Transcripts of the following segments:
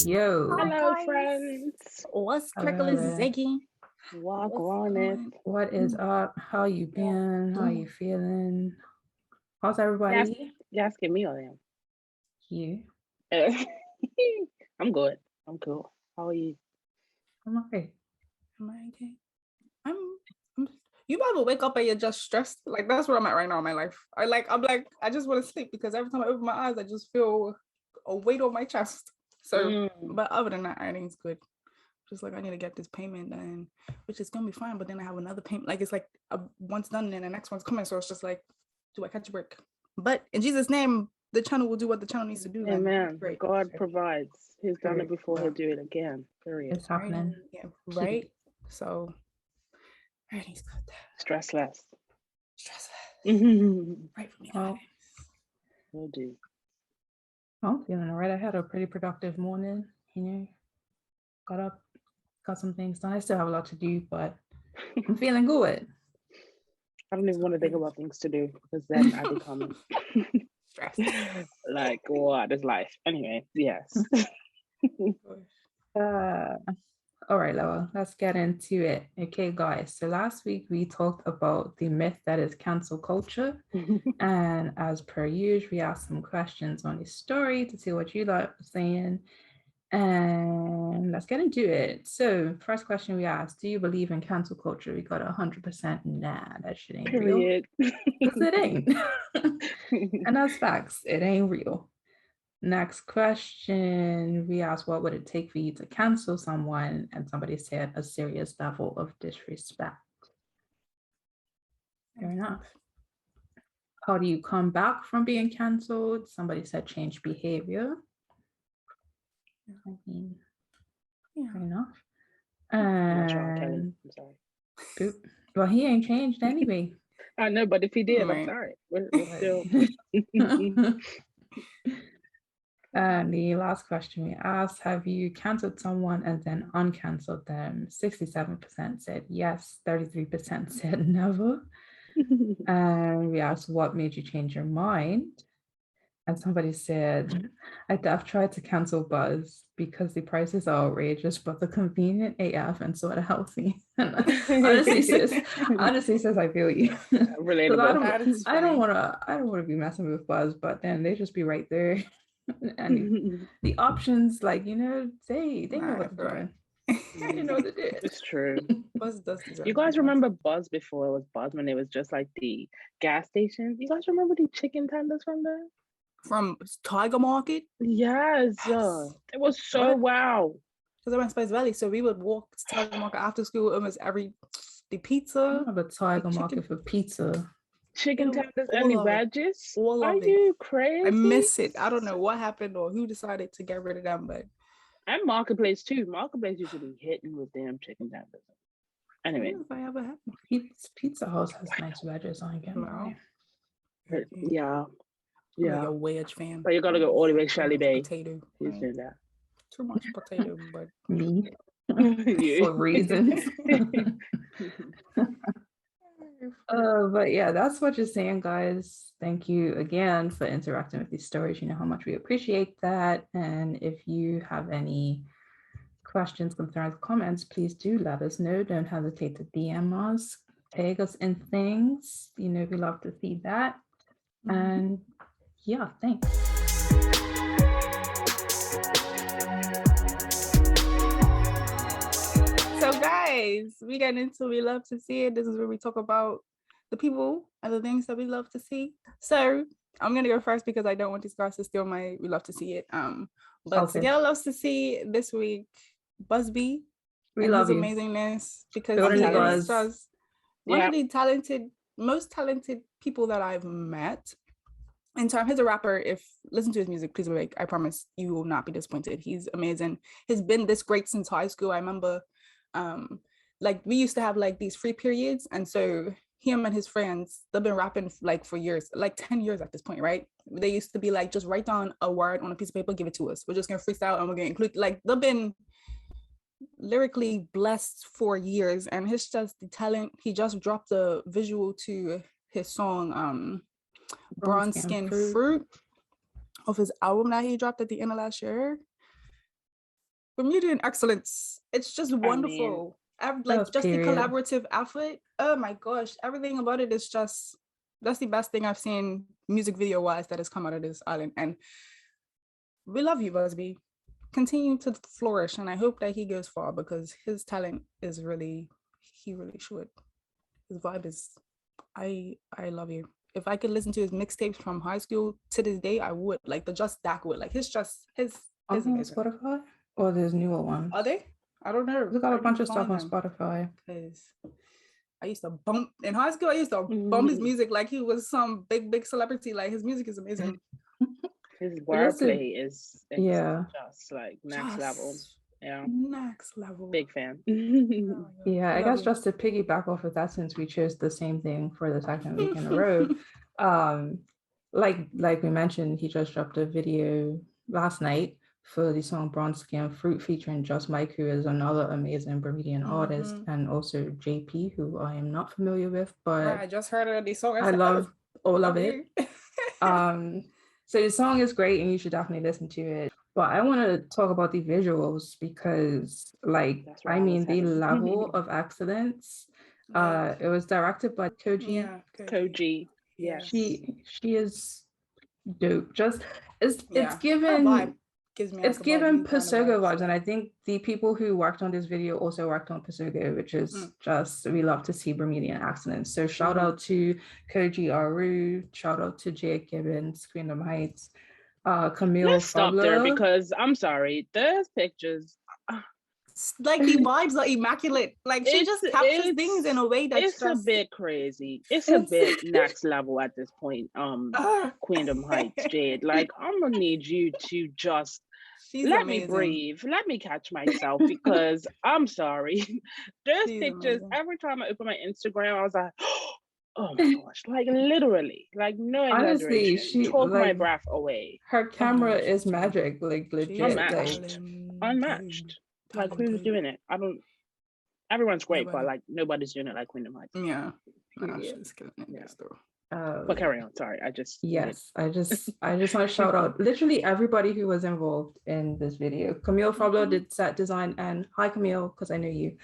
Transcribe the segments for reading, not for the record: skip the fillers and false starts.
Yo. Hello, guys. friends. What's Hello crickling there. ziggy? Walk on it. What is up? How you been? How you feeling? How's everybody? You asking me or them? You. I'm good. I'm cool. How are you? I'm okay. Am I okay? I'm you about to wake up and you're just stressed. Like that's where I'm at right now in my life. I'm like, I just want to sleep because every time I open my eyes, I just feel a weight on my chest. So, but other than that, everything's good. Just like I need to get this payment done, which is gonna be fine. But then I have another payment. Like it's like one's done and then the next one's coming. So it's just like, do I catch a break? But in Jesus' name, the channel will do what the channel needs to do. Amen. Great. God provides. He's done it Period. before. He'll do it again. Period. It's happening. Yeah, right. So everything's good. Stressless. Right for me, Well, guys. Will do. I'm feeling all right. I had a pretty productive morning, got up, got some things done. I still have a lot to do, but I'm feeling good. I don't even want to think about things to do because then I become Stressed. like, what is life? Anyway, yes. All right, Laura, let's get into it. Okay, guys. So last week we talked about the myth that is cancel culture. And as per usual, we asked some questions on the story to see what you like saying. And let's get into it. So first question we asked, do you believe in cancel culture? We got 100% nah, that shit ain't Period. real. Because it ain't. And that's facts. It ain't real. Next question, we asked, what would it take for you to cancel someone? And somebody said a serious level of disrespect. Fair enough. How do you come back from being canceled? Somebody said change behavior. I mean, fair enough. And I'm sorry. Well, he ain't changed anyway. I know, but if he did, I'm sorry. We're still. And the last question we asked, have you canceled someone and then uncanceled them? 67% said yes, 33% said never. And we asked, what made you change your mind? And somebody said, I've tried to cancel Buzz because the prices are outrageous, but they're convenient AF and sort of healthy. And honestly, sis, I feel you. Relatable. I don't want to be messing with Buzz, but then they just be right there. And the options, like, they know what they're doing. They know what they did. It's true. Buzz does deserve. You guys remember Buzz before it was Buzz, when it was just like the gas station? You guys remember the chicken tenders from there? From Tiger Market? Yes. It was so wow. Because I went to Spice Valley, so we would walk to Tiger Market after school almost the pizza. I remember Tiger Market for pizza. Chicken tenders and the wedges. Are you crazy? I miss it. I don't know what happened or who decided to get rid of them, but and Marketplace too. Marketplace used to be hitting with damn chicken tenders. Anyway, if I ever had Pizza House has nice wedges on again. Yeah. Like a wedge fan. But you gotta go all the way Shelly Bay. Potato. Who's doing that? Too much potato, but me for reasons. But yeah, that's what you're saying, guys. Thank you again for interacting with these stories. You know how much we appreciate that. And if you have any questions, concerns, comments, please do let us know. Don't hesitate to DM us, tag us in things. We love to see that. And yeah, thanks. So guys, we get into We Love to See It. This is where we talk about the people and the things that we love to see. So I'm gonna go first because I don't want these guys to steal my We Love to See It. But Sakaéla loves to see this week Buzby. We love his amazingness because he is just one of the most talented people that I've met. In time, he's a rapper. If listen to his music, please, I promise you will not be disappointed. He's amazing. He's been this great since high school. I remember, we used to have like these free periods, and so him and his friends, they've been rapping like for years, like 10 years at this point, right? They used to be like, just write down a word on a piece of paper, give it to us. We're just gonna freestyle and we're gonna include, like, they've been lyrically blessed for years, and he's just the talent. He just dropped a visual to his song Bronze Skin Fruit of his album that he dropped at the end of last year. Bermudian Excellence. It's just wonderful. Like just the collaborative effort. Oh my gosh, everything about it is just, that's the best thing I've seen music video wise that has come out of this island. And we love you, Buzby. Continue to flourish, and I hope that he goes far, because his talent is really, he really should. His vibe is, I love you. If I could listen to his mixtapes from high school to this day, I would. Like the Just Darkwood, like his on Spotify, or there's newer ones? Are they? I don't know. We got a bunch of stuff on Spotify. Because I used to bump in high school. I used to bump his music like he was some big celebrity. Like his music is amazing. His wordplay is just like next level. Yeah, next level. Big fan. Yeah, I guess just to piggyback off of that, since we chose the same thing for the second week in a row, like we mentioned, he just dropped a video last night for the song Bronze Skin Fruit featuring Just Mike, who is another amazing Bermudian artist, and also JP, who I am not familiar with, but I just heard of the song. I love all of it. So the song is great and you should definitely listen to it. But I want to talk about the visuals, because the level of excellence, it was directed by Koji. Yeah. She is dope. Just it's given Pasogo vibes, and I think the people who worked on this video also worked on Pasogo, which is just, we love to see Bermudian excellence. So shout out to Koji Aru, shout out to Jake Gibbons, Queendom Heights, Camille. Let's stop there, because I'm sorry, those pictures, like the vibes are immaculate. Like she just captures things in a way that's it's just a bit crazy. It's a bit next level at this point. Queendom Heights, Jade. Like, I'm gonna need you to just let me breathe. Let me catch myself, because I'm sorry. Those pictures, every time I open my Instagram, I was like, oh my gosh, like literally, like no exaggeration. Honestly, she took my breath away. Her camera is magic, like legit. Unmatched. Like, who's doing it? Everyone's great, but like nobody's doing it like Queendom Heights. Yeah. She's killing it. But carry on. Sorry, I just want to shout out literally everybody who was involved in this video. Camille Fablo did set design, and hi Camille, because I know you.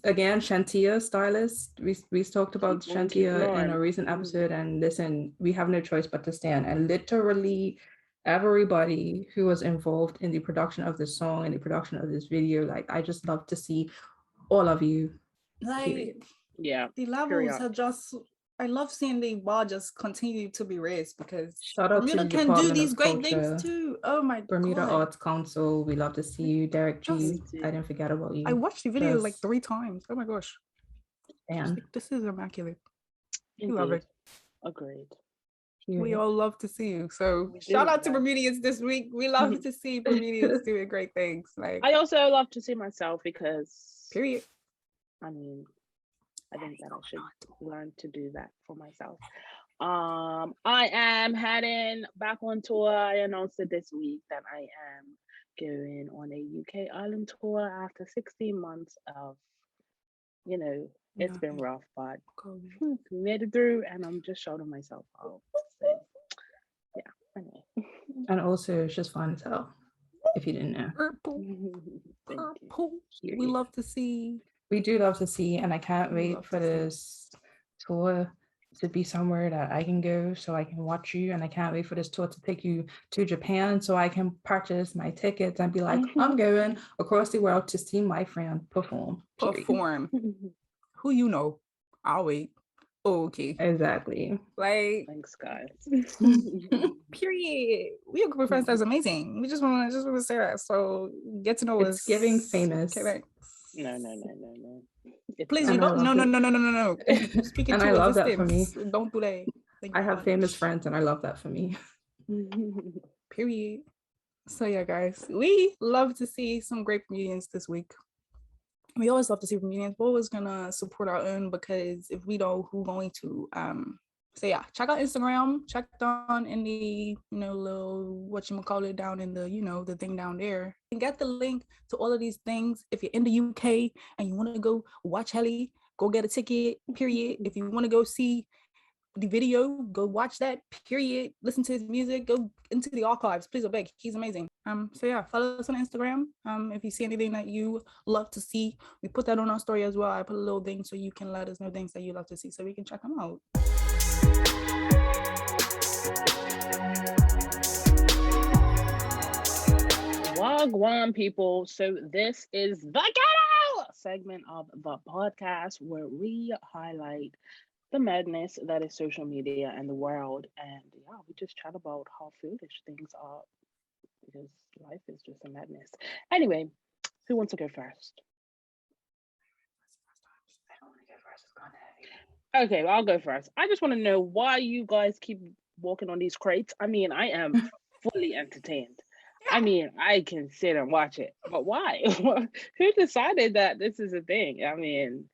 Again, Shantia, Stylist. We talked about Shantia in a recent episode, and listen, we have no choice but to stand. And literally everybody who was involved in the production of this song and the production of this video, like, I just love to see all of you. Like, the levels are just, I love seeing the bar just continue to be raised, because Bermuda can do these great things too. Oh my Bermuda God. Arts Council, we love to see you. Derek G, I didn't forget about you. I watched the video like 3 times. Oh my gosh. And like, this is immaculate. Indeed. Love it. Agreed. We all love to see you. So shout out to Bermudians this week. We love to see Bermudians doing great things. Like, I also love to see myself, because period. I mean, I think that I should learn to do that for myself. I am heading back on tour. I announced it this week that I am going on a UK island tour after 16 months of, it's been rough, but we made it through, and I'm just shouting myself out. So, anyway. And also, it's just fun as hell, if you didn't know. Purple. We love to see. We do love to see, and I can't wait for this tour to be somewhere that I can go so I can watch you, and I can't wait for this tour to take you to Japan so I can purchase my tickets and be like, I'm going across the world to see my friend perform. Who you know? I'll wait. Oh, okay. Exactly. Like, thanks, guys. Period. We are a group of friends that's amazing. We just want to say that. So get to know us. It's giving famous. No. Please, you don't. No. Speaking and I love that for me. Don't do that. I have famous friends, and I love that for me. Period. So yeah, guys, we love to see some great comedians this week. We always love to see comedians. We're always gonna support our own, because if we don't, who's going to? So yeah, check out Instagram. Check down in the little whatchamacallit down in the the thing down there, and get the link to all of these things. If you're in the UK and you want to go watch Helly, go get a ticket. Period. If you want to go see the video, go watch that. Period. Listen to his music. Go into the archives. Please, I beg. He's amazing. So yeah, follow us on Instagram. If you see anything that you love to see, we put that on our story as well. I put a little thing so you can let us know things that you love to see, so we can check them out. Wagwan people. So this is the Ghetto segment of the podcast where we highlight the madness that is social media and the world. And yeah, we just chat about how foolish things are because life is just a madness. Anyway, who wants to go first? Okay, well, I'll go first. I just want to know why you guys keep walking on these crates. I mean, I am fully entertained. I mean, I can sit and watch it, but why? Who decided that this is a thing? I mean,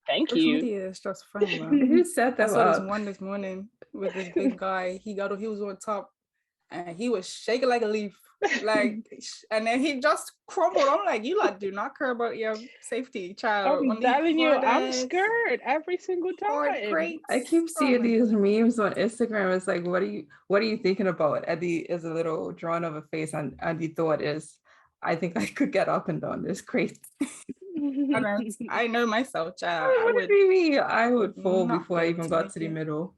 thank you. Media is just funny, man. Who set that I saw up? this one this morning with this big guy. He was on top, and he was shaking like a leaf, like, and then he just crumbled. I'm like, you like do not care about your safety, child. I'm telling you, I'm scared every single time. I keep seeing these memes on Instagram. It's like, what are you thinking about? Eddie is a little drawing of a face, and the thought is, I think I could get up and down this crate. I know myself, child. What would be me? I would fall before I even got to the middle.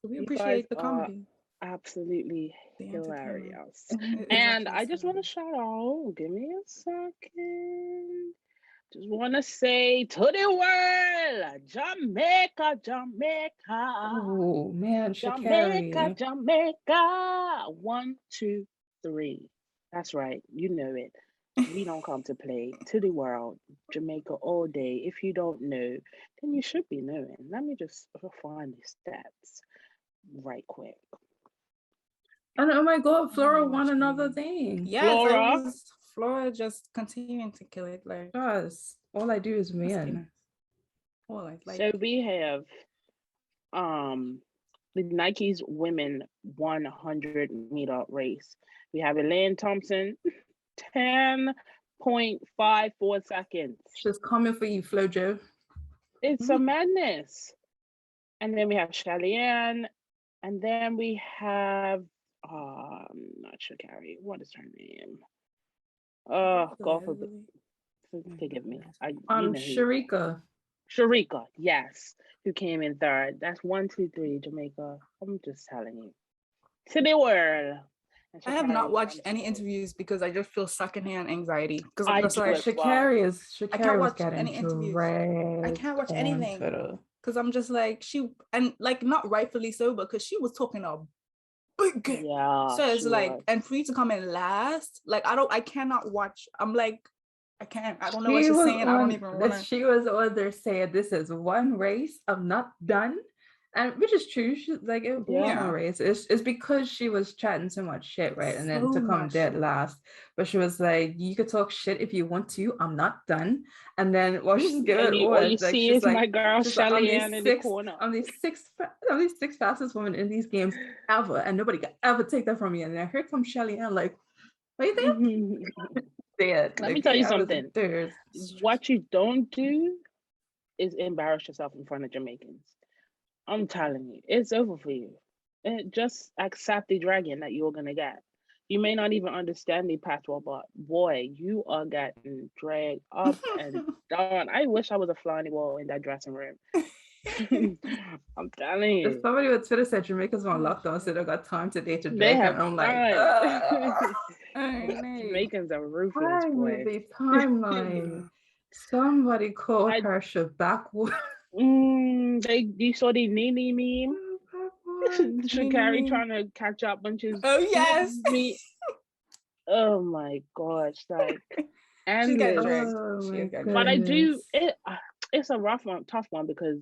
We appreciate the comedy. Absolutely hilarious. And I just want to shout out, give me a second. Just want to say to the world, Jamaica. Oh man, Sakaéla. Jamaica. 1, 2, 3. That's right. You know it. We don't come to play. To the world, Jamaica all day. If you don't know, then you should be knowing. Let me just find the stats right quick. And oh my God, Flora won another thing. Yes, Flora just continuing to kill it. Like, yes, all I do is win. So we have the Nike's women 100-meter race. We have Elaine Thompson, 10.54 seconds. She's coming for you, Flojo. It's a madness. And then we have Cheyenne, and then we have not Chakara. What is her name? God forgive me. Sharika, yes, who came in third. That's 1, 2, 3, Jamaica. I'm just telling you. To the world. I have not watched any interviews because I just feel secondhand anxiety. Because I'm just like, Shakara I can't watch was any interviews. I can't watch anything because I'm just like not rightfully so, because she was talking a big game. Yeah. So it's like, and for you to come in last, like I cannot watch. I'm like, I can't. I don't know what she's saying. I don't even want to. She was on there saying, "This is one race. I'm not done." And which is true. She's like, it was one race. It's because she was chatting so much shit, right? And then to come dead last. But she was like, you could talk shit if you want to. I'm not done. And then she's good. All you see is my girl Shelly-Ann in the corner. I'm the sixth fastest woman in these games ever. And nobody could ever take that from me. And then here comes Shelly-Ann like, what do you think? Let me tell you something. What you don't do is embarrass yourself in front of Jamaicans. I'm telling you, it's over for you. Just accept the dragon that you're gonna get. You may not even understand the patois, but boy, you are getting dragged up and down. I wish I was a fly on the wall in that dressing room. I'm telling you. If somebody with Twitter said Jamaica's on lockdown, so they got time today to drag them. I'm like, Jamaicans are ruthless, boy. The timeline. Somebody called her backward. You saw the Nene meme? Chakara trying to catch up bunches. Oh yes. Oh my gosh, like, and but I do it. It's a tough one because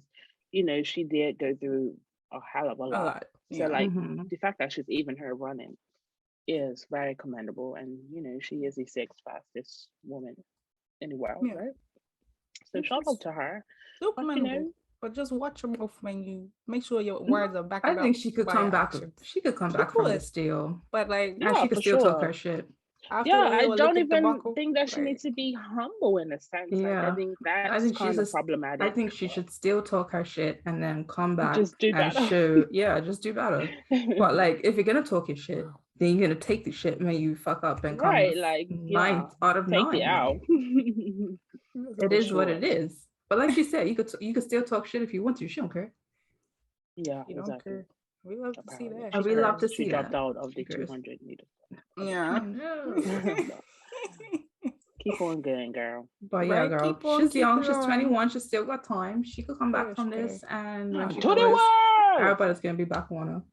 she did go through a hell of a lot. So like the fact that she's even her running is very commendable, and she is the 6th fastest woman in the world, right? So shout out to her. So commendable. But just watch your mouth when you make sure your words are backed up. I think she could come back. She could come back from the steal. But like, she could still talk her shit. I don't even think that she needs to be humble in a sense. Yeah. Like, I think that's kind of problematic. I think she should still talk her shit and then come back just do and better. show, just do better. But like, if you're gonna talk your shit, then you're gonna take the shit when you fuck up and come like 9 out of 9. Take it out. It is what it is. But like she said, you could still talk shit if you want to. She don't care. Yeah, you don't care. We love to see that. And we love to see she that. dropped out of the 200 meters. Yeah. Keep on going, girl. But yeah, girl, she's young. She's 21. She's still got time. She could come back from this, and when she goes, everybody's gonna be back on her.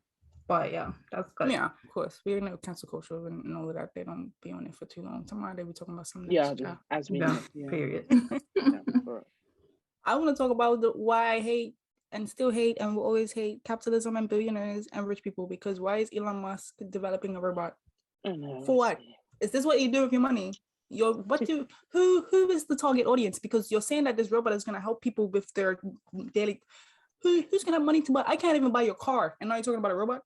But yeah, that's good. Yeah, of course. We know cancel culture and all of that. They don't be on it for too long. Tomorrow they be talking about something. As we know. Period. I want to talk about why I hate and still hate and will always hate capitalism and billionaires and rich people, because why is Elon Musk developing a robot? For what? Is this what you do with your money? Who is the target audience? Because you're saying that this robot is going to help people with their daily. Who's gonna have money to buy? I can't even buy your car, and now you're talking about a robot.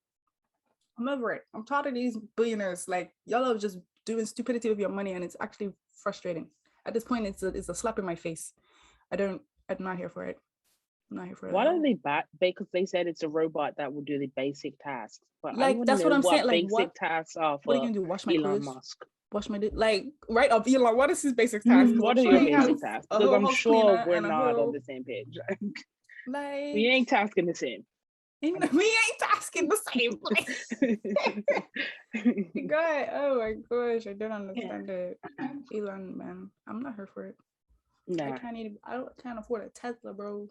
I'm over it. I'm tired of these billionaires. Like, y'all are just doing stupidity with your money, and it's actually frustrating. At this point, it's a slap in my face. I'm not here for it. I'm not here for it. Why don't they because they said it's a robot that will do the basic tasks. But like, that's what I'm saying. Like, basic tasks are for what are you gonna do? Wash my Elon clothes? Musk. Wash my like right up Elon. What is his basic task? What are your basic tasks? Because I'm sure we're not on the same page. Like, we ain't tasking the same. We ain't tasking the same place. God, oh my gosh, I don't understand it. Elon, man, I'm not here for it. Nah. I can't afford a Tesla, bro.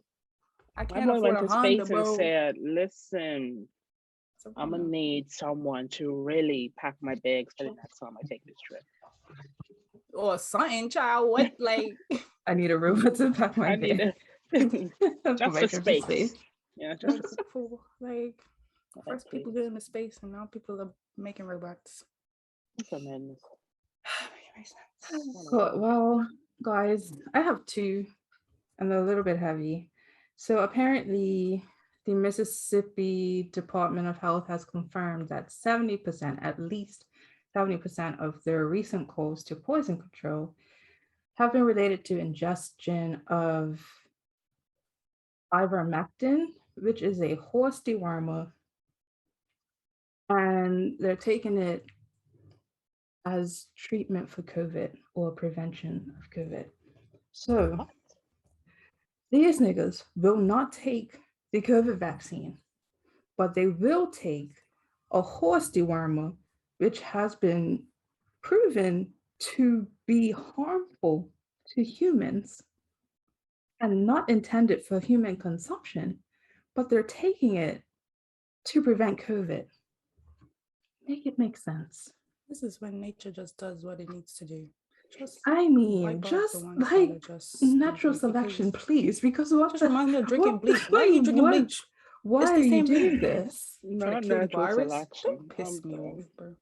I My can't boy afford went a to Honda, space bro. and said, "Listen, I'm gonna need someone to really pack my bags for the next time I take this trip." Or something, child. What, like? I need a robot to pack my bag. Just for space. Yeah, just for like first people get into space, and now people are making robots. It's a madness. Well, guys, I have 2, and they're a little bit heavy. So apparently, the Mississippi Department of Health has confirmed that 70%, at least 70% of their recent calls to poison control have been related to ingestion of ivermectin, which is a horse dewormer, and they're taking it as treatment for COVID or prevention of COVID. So these niggas will not take the COVID vaccine, but they will take a horse dewormer, which has been proven to be harmful to humans and not intended for human consumption, but they're taking it to prevent COVID. Make it make sense. This is when nature just does what it needs to do. Just like natural selection, please. Because what just reminds me of drinking bleach. Why are you drinking bleach? Why are you doing this? Not natural selection. Don't piss me off, bro.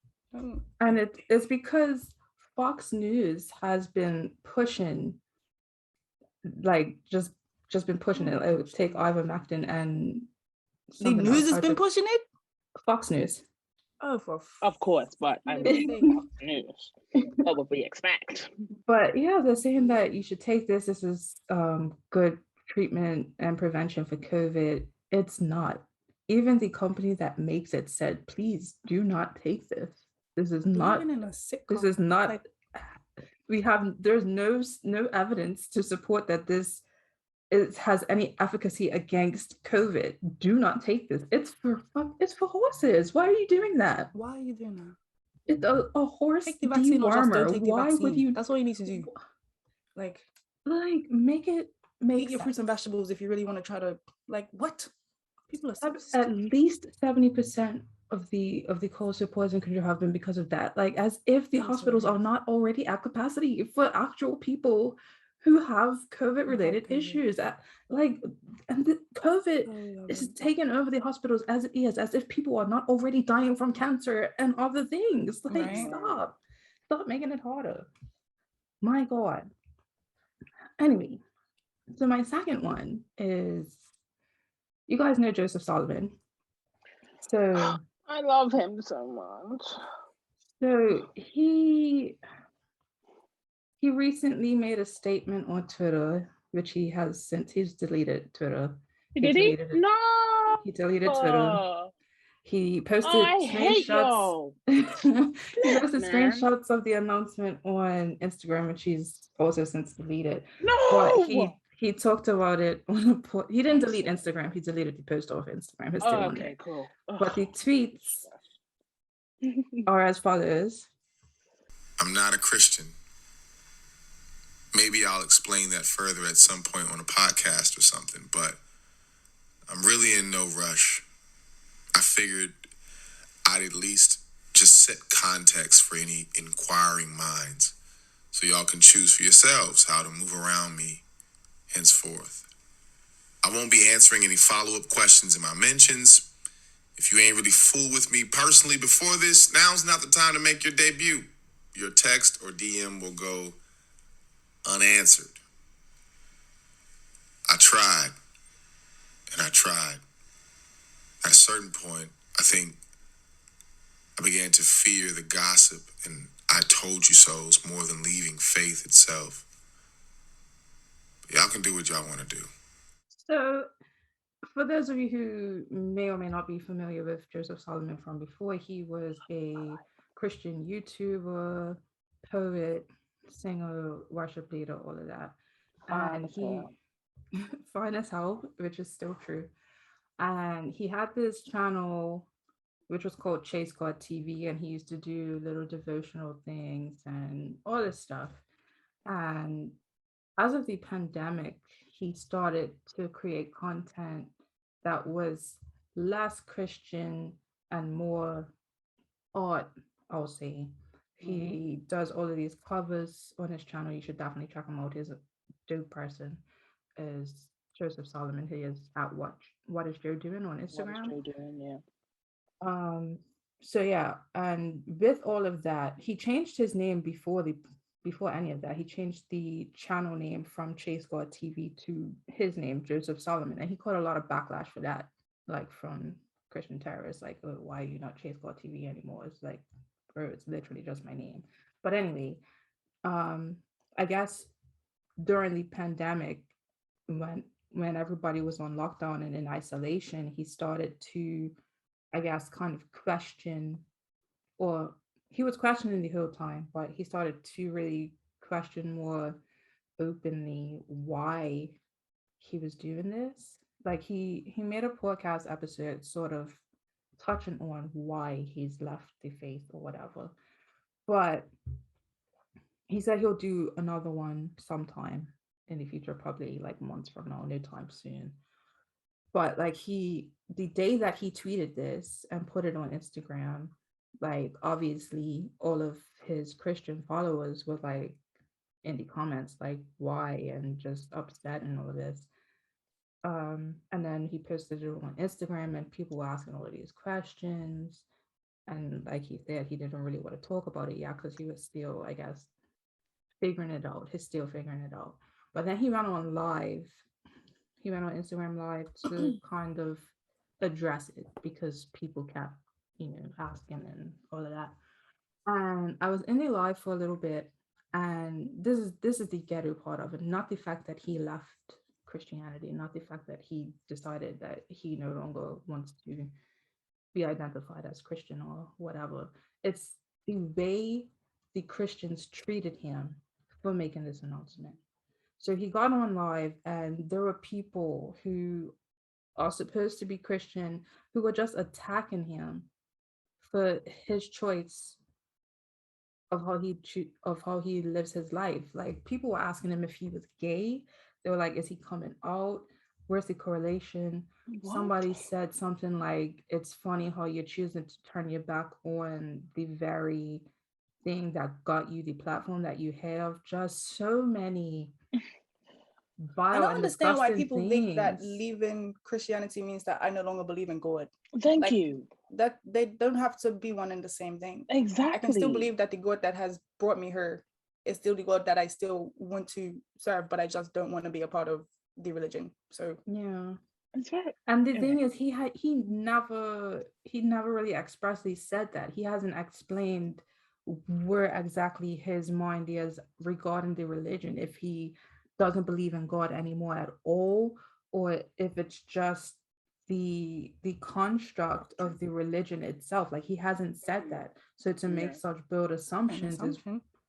And it's because Fox News has been pushing, like just been pushing it. Like, take ivermectin and the news has been pushing it. Fox News. Oh, of course, but I mean, Fox News. What would we expect? But yeah, they're saying that you should take this. This is good treatment and prevention for COVID. It's not. Even the company that makes it said, please do not take this. This is not. This is not. Like, there's no evidence to support that this has any efficacy against COVID. Do not take this. It's for horses. Why are you doing that? Why are you doing that? It's a horse take the vaccine or just don't take the vaccine. Would you? That's all you need to do. Like make it make eat your fruits and vegetables if you really want to try to what? People are at least 70% of the calls to poison control have been because of that. Like, as if the hospitals are not already at capacity for actual people who have COVID-related issues. And the COVID is taking over the hospitals as it is, as if people are not already dying from cancer and other things. Stop making it harder. My God. Anyway, so my second one is, you guys know Joseph Solomon. So I love him so much. So he recently made a statement on Twitter, which he has since he's deleted Twitter. Did he? deleted it. No. He deleted Twitter. He posted I hate screenshots. y'all. He posted Man. screenshots of the announcement on Instagram, which he's also since deleted. No. But he talked about it on a he didn't delete Instagram. He deleted the post off Instagram. It's still on there. Cool. But the tweets are as follows. I'm not a Christian. Maybe I'll explain that further at some point on a podcast or something, but I'm really in no rush. I figured I'd at least just set context for any inquiring minds, so y'all can choose for yourselves how to move around me henceforth. I won't be answering any follow-up questions in my mentions. If you ain't really fooled with me personally before this, now's not the time to make your debut. Your text or DM will go unanswered. I tried, and I tried. At a certain point, I think I began to fear the gossip and I told you so's more than leaving faith itself. But y'all can do what y'all want to do. So, for those of you who may or may not be familiar with Joseph Solomon from before, he was a Christian YouTuber, poet, singer, worship leader, all of that. And he, fine as hell, which is still true. And he had this channel which was called Chase God TV, and he used to do little devotional things and all this stuff. And as of the pandemic, he started to create content that was less Christian and more art, I'll say. He does all of these covers on his channel. You should definitely check him out. He's a dope person. Is Joseph Solomon. He is at What Is Joe Doing on Instagram. What is Joe doing? Yeah. So yeah, and with all of that, he changed his name before any of that. He changed the channel name from Chase God TV to his name, Joseph Solomon, and he caught a lot of backlash for that, like from Christian terrorists, like, oh, why are you not Chase God TV anymore? It's like, bro, it's literally just my name. But anyway, I guess during the pandemic, when everybody was on lockdown and in isolation, he started to, I guess, kind of question, or he was questioning the whole time, but he started to really question more openly why he was doing this. Like he made a podcast episode sort of touching on why he's left the faith or whatever. But he said he'll do another one sometime in the future, probably like months from now, no time soon. But like the day that he tweeted this and put it on Instagram, like obviously all of his Christian followers were like in the comments, like why, and just upset and all of this. And then he posted it on Instagram and people were asking all of these questions. And like he said, he didn't really want to talk about it yet because he was still, I guess, figuring it out. He's still figuring it out. But then he went on live. He went on Instagram Live to kind of address it because people kept, asking and all of that. And I was in the live for a little bit, and this is the ghetto part of it, not the fact that he left Christianity, not the fact that he decided that he no longer wants to be identified as Christian or whatever. It's the way the Christians treated him for making this announcement. So he got on live, and there were people who are supposed to be Christian who were just attacking him for his choice of how he lives his life. Like people were asking him if he was gay. They were like, "Is he coming out? Where's the correlation?" What? Somebody said something like, "It's funny how you're choosing to turn your back on the very thing that got you the platform that you have." Just so many I don't understand why people think that leaving Christianity means that I no longer believe in God. Thank you. That they don't have to be one and the same thing. Exactly. I can still believe that the God that has brought me here is still the God that I still want to serve, but I just don't want to be a part of the religion. So yeah, that's right. And the thing is, he never really expressly said that. He hasn't explained where exactly his mind is regarding the religion, if he doesn't believe in God anymore at all, or if it's just the construct of the religion itself. Like, he hasn't said that, so to make such bold assumptions is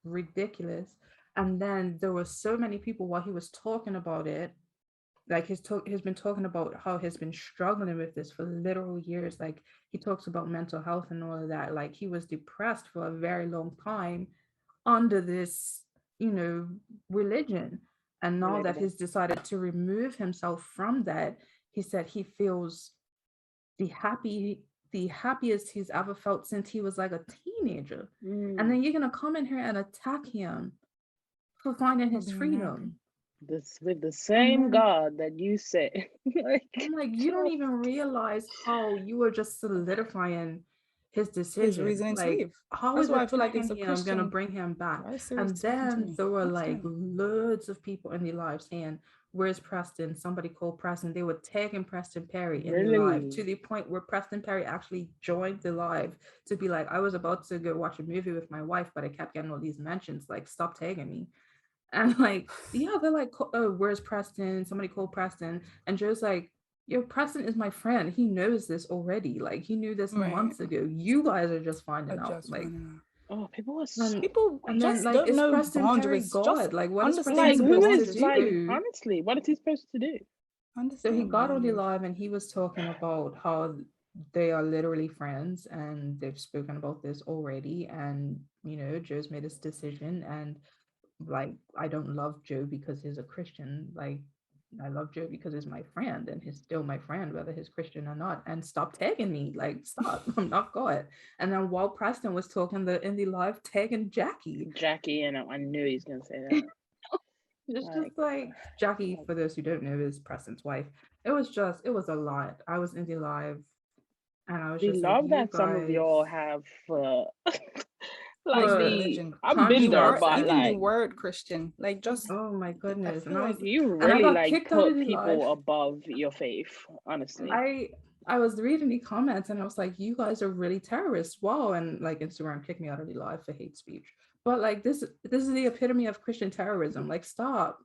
ridiculous. And then there were so many people while he was talking about it, like he's been talking about how he's been struggling with this for literal years. Like, he talks about mental health and all of that. Like, he was depressed for a very long time under this, religion. And now that he's decided to remove himself from that, he said he feels the happiest he's ever felt since he was like a teenager. And then you're gonna come in here and attack him for finding his freedom. This with the same God that you said. I'm like, you don't even realize how you are just solidifying his decision. His reasoning to leave. How is it I feel like it's I'm gonna bring him back? And then there were like loads of people in the live saying, "Where's Preston?" Somebody called Preston. They were tagging Preston Perry in the live, to the point where Preston Perry actually joined the live to be like, "I was about to go watch a movie with my wife, but I kept getting all these mentions. Like, stop tagging me." And like, they're like, "Oh, where's Preston?" Somebody called Preston, and Joe's like, "Yo, Preston is my friend. He knows this already. Like, he knew this months ago. You guys are just finding out." Like, people and just then, like, don't is know Preston boundaries. Perry God? Like, what is Preston like, supposed to do? Honestly, what is he supposed to do? So he got on the live and he was talking about how they are literally friends and they've spoken about this already. And Joe's made his decision, and like, I don't love Joe because he's a Christian. Like, I love Joe because he's my friend, and he's still my friend whether he's Christian or not. And stop tagging me. Like, stop. I'm not God. And then while Preston was talking in the live, tagging Jackie, and I knew he was gonna say that. It's just like Jackie, for those who don't know, is Preston's wife. It was a lot. I was in the live and I was just love like, that some of y'all have like the I've been there, but even like the word Christian, like, just oh my goodness. And like, you really like put people above your faith, honestly. I was reading the comments and I was like, you guys are really terrorists. Wow. And like, Instagram kicked me out of the live for hate speech. But like, this is the epitome of Christian terrorism. Like, stop.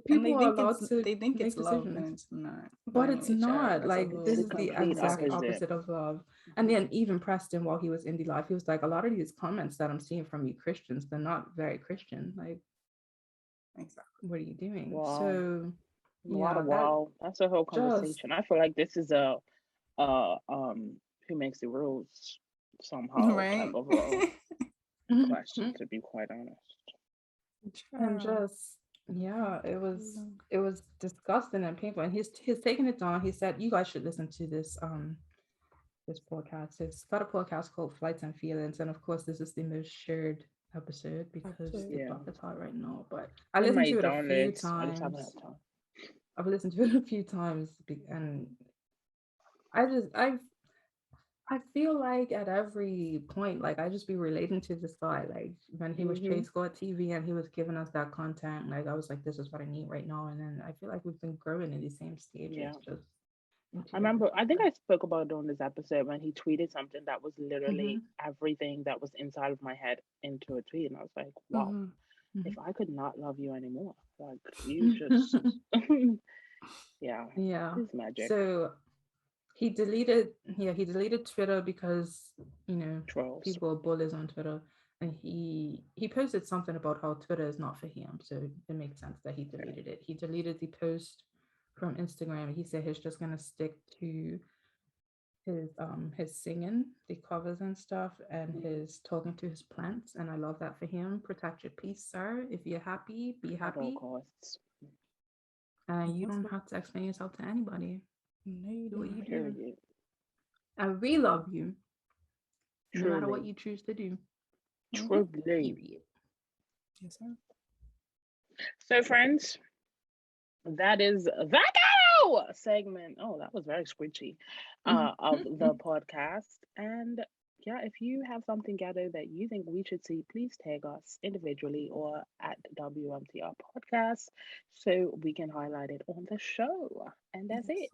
People are allowed to they think it's love, and it's not. But it's not. Like, this is the exact opposite of love. And then even Preston, while he was in the live, he was like, a lot of these comments that I'm seeing from you Christians, they're not very Christian. Like, exactly, what are you doing? Wow. So that's a whole conversation. I feel like this is a who makes the rules somehow type of question, to be quite honest. And just it was disgusting and painful. And he's taking it down. He said, you guys should listen to this this podcast. It's got a podcast called Flights and Feelings, and of course this is the most shared episode because the block is hot right now. But I listened to it a few times. I've listened to it a few times, and I feel like at every point, like, I just be relating to this guy. Like, when he was Chase Squad TV and he was giving us that content, like, I was like, this is what I need right now. And then I feel like we've been growing in the same stages. Just I remember, I think I spoke about it on this episode when he tweeted something that was literally everything that was inside of my head into a tweet. And I was like, wow, if I could not love you anymore, like, you just, it's magic. So he deleted Twitter because, Trolls. people are bullies on Twitter. And he posted something about how Twitter is not for him. So it makes sense that he deleted it. He deleted the post from Instagram. He said he's just gonna stick to his singing, the covers and stuff, and his talking to his plants. And I love that for him. Protect your peace, sir. If you're happy, be happy. At all costs. And you don't have to explain yourself to anybody. You do what you do. And we love you. No matter what you choose to do. Truly. Yes, sir. So, friends, that is the Ghetto segment. Oh, that was very squishy. Of the podcast. And if you have something Ghetto that you think we should see, please tag us individually or at WMTR Podcast so we can highlight it on the show. And that's it.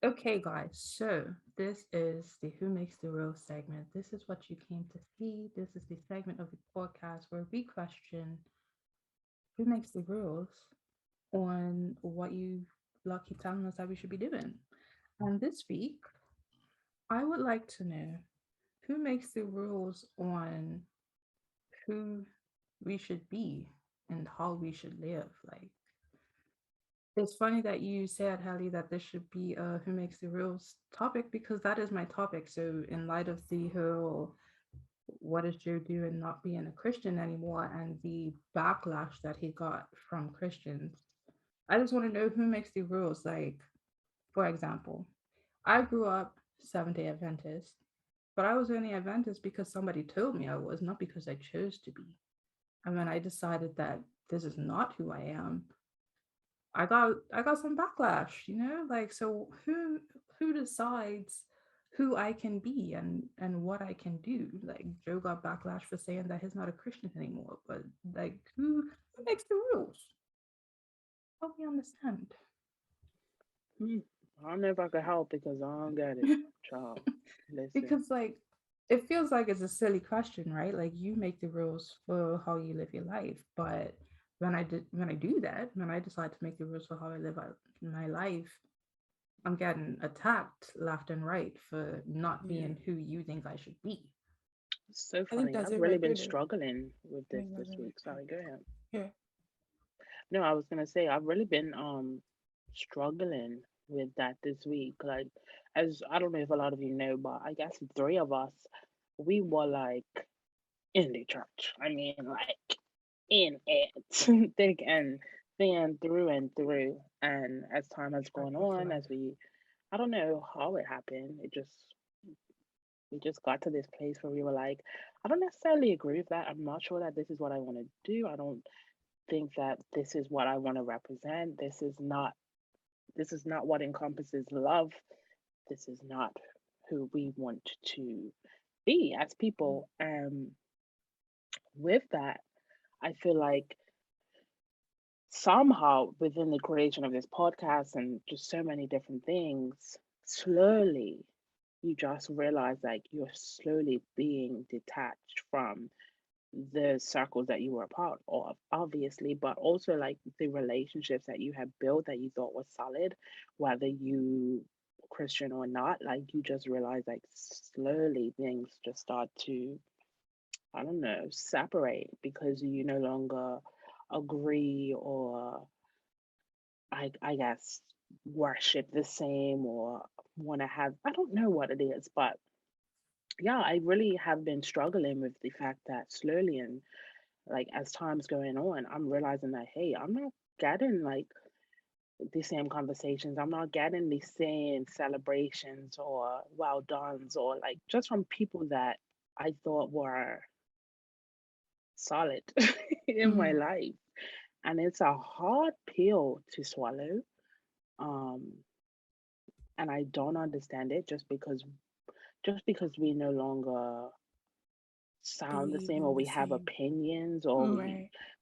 Okay, guys, so this is the Who Makes the Rules segment. This is what you came to see. This is the segment of the podcast where we question who makes the rules on what you lucky telling us that we should be doing. And this week, I would like to know who makes the rules on who we should be and how we should live. Like, it's funny that you said, Hallie, that this should be a who makes the rules topic because that is my topic. So, in light of the whole what is Joe doing not being a Christian anymore and the backlash that he got from Christians, I just want to know who makes the rules. Like, for example, I grew up Seventh-day Adventist, but I was only Adventist because somebody told me I was, not because I chose to be. And when I decided that this is not who I am, I got some backlash, like, so who decides who I can be and what I can do? Like, Joe got backlash for saying that he's not a Christian anymore, but like, who makes the rules? Help me understand. I don't know if I could help because I don't get it, child. Listen. Because like, it feels like it's a silly question, right? Like, you make the rules for how you live your life, but when I decide to make the rules for how I live my life, I'm getting attacked left and right for not being who you think I should be. It's so funny. I've really been struggling with this week. Sorry, go ahead. Yeah. No, I was gonna say I've really been struggling with that this week. Like, as I don't know if a lot of you know, but I guess the three of us, we were like in the church. I mean, like in it, thick and thin, through and through. And as time has gone on, I don't know how it happened. We just got to this place where we were like, I don't necessarily agree with that. I'm not sure that this is what I want to do. I don't think that this is what I want to represent. This is not what encompasses love. This is not who we want to be as people. With that, I feel like somehow within the creation of this podcast and just so many different things, slowly you just realize like you're slowly being detached from the circles that you were a part of, obviously, but also like the relationships that you had built that you thought was solid, whether you Christian or not. Like, you just realize like slowly things just start to, I don't know, separate because you no longer agree or I guess worship the same or want to have, I don't know what it is, but yeah, I really have been struggling with the fact that slowly and like as time's going on, I'm realizing that hey, I'm not getting like the same conversations. I'm not getting the same celebrations or well done's or like just from people that I thought were solid in my life. And it's a hard pill to swallow. And I don't understand it just because we no longer sound the same or we have opinions or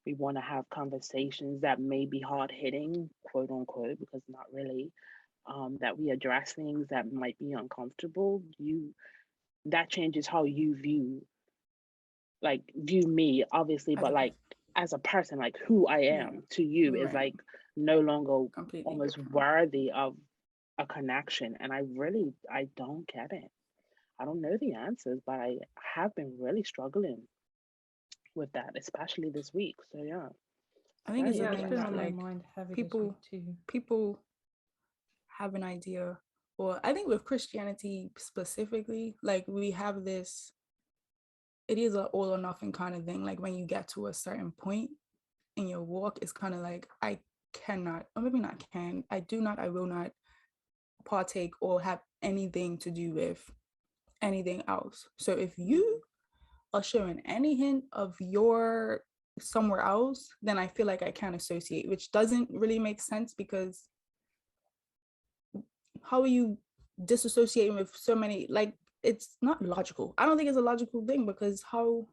we want to have conversations that may be hard hitting, quote unquote, because not really, that we address things that might be uncomfortable. That changes how you view me, obviously, but like as a person, like who I am to you is like no longer almost worthy of a connection. And I don't get it. I don't know the answers, but I have been really struggling with that, especially this week. So yeah, I think it's been on my mind heavy people have an idea, or I think with Christianity specifically, like we have this, it is an all or nothing kind of thing. Like when you get to a certain point in your walk, it's kind of like I cannot, or maybe not can, I do not, I will not partake or have anything to do with anything else. So if you are showing any hint of your somewhere else, then I feel like I can't associate, which doesn't really make sense because how are you disassociating with so many, like it's not logical. I don't think it's a logical thing because how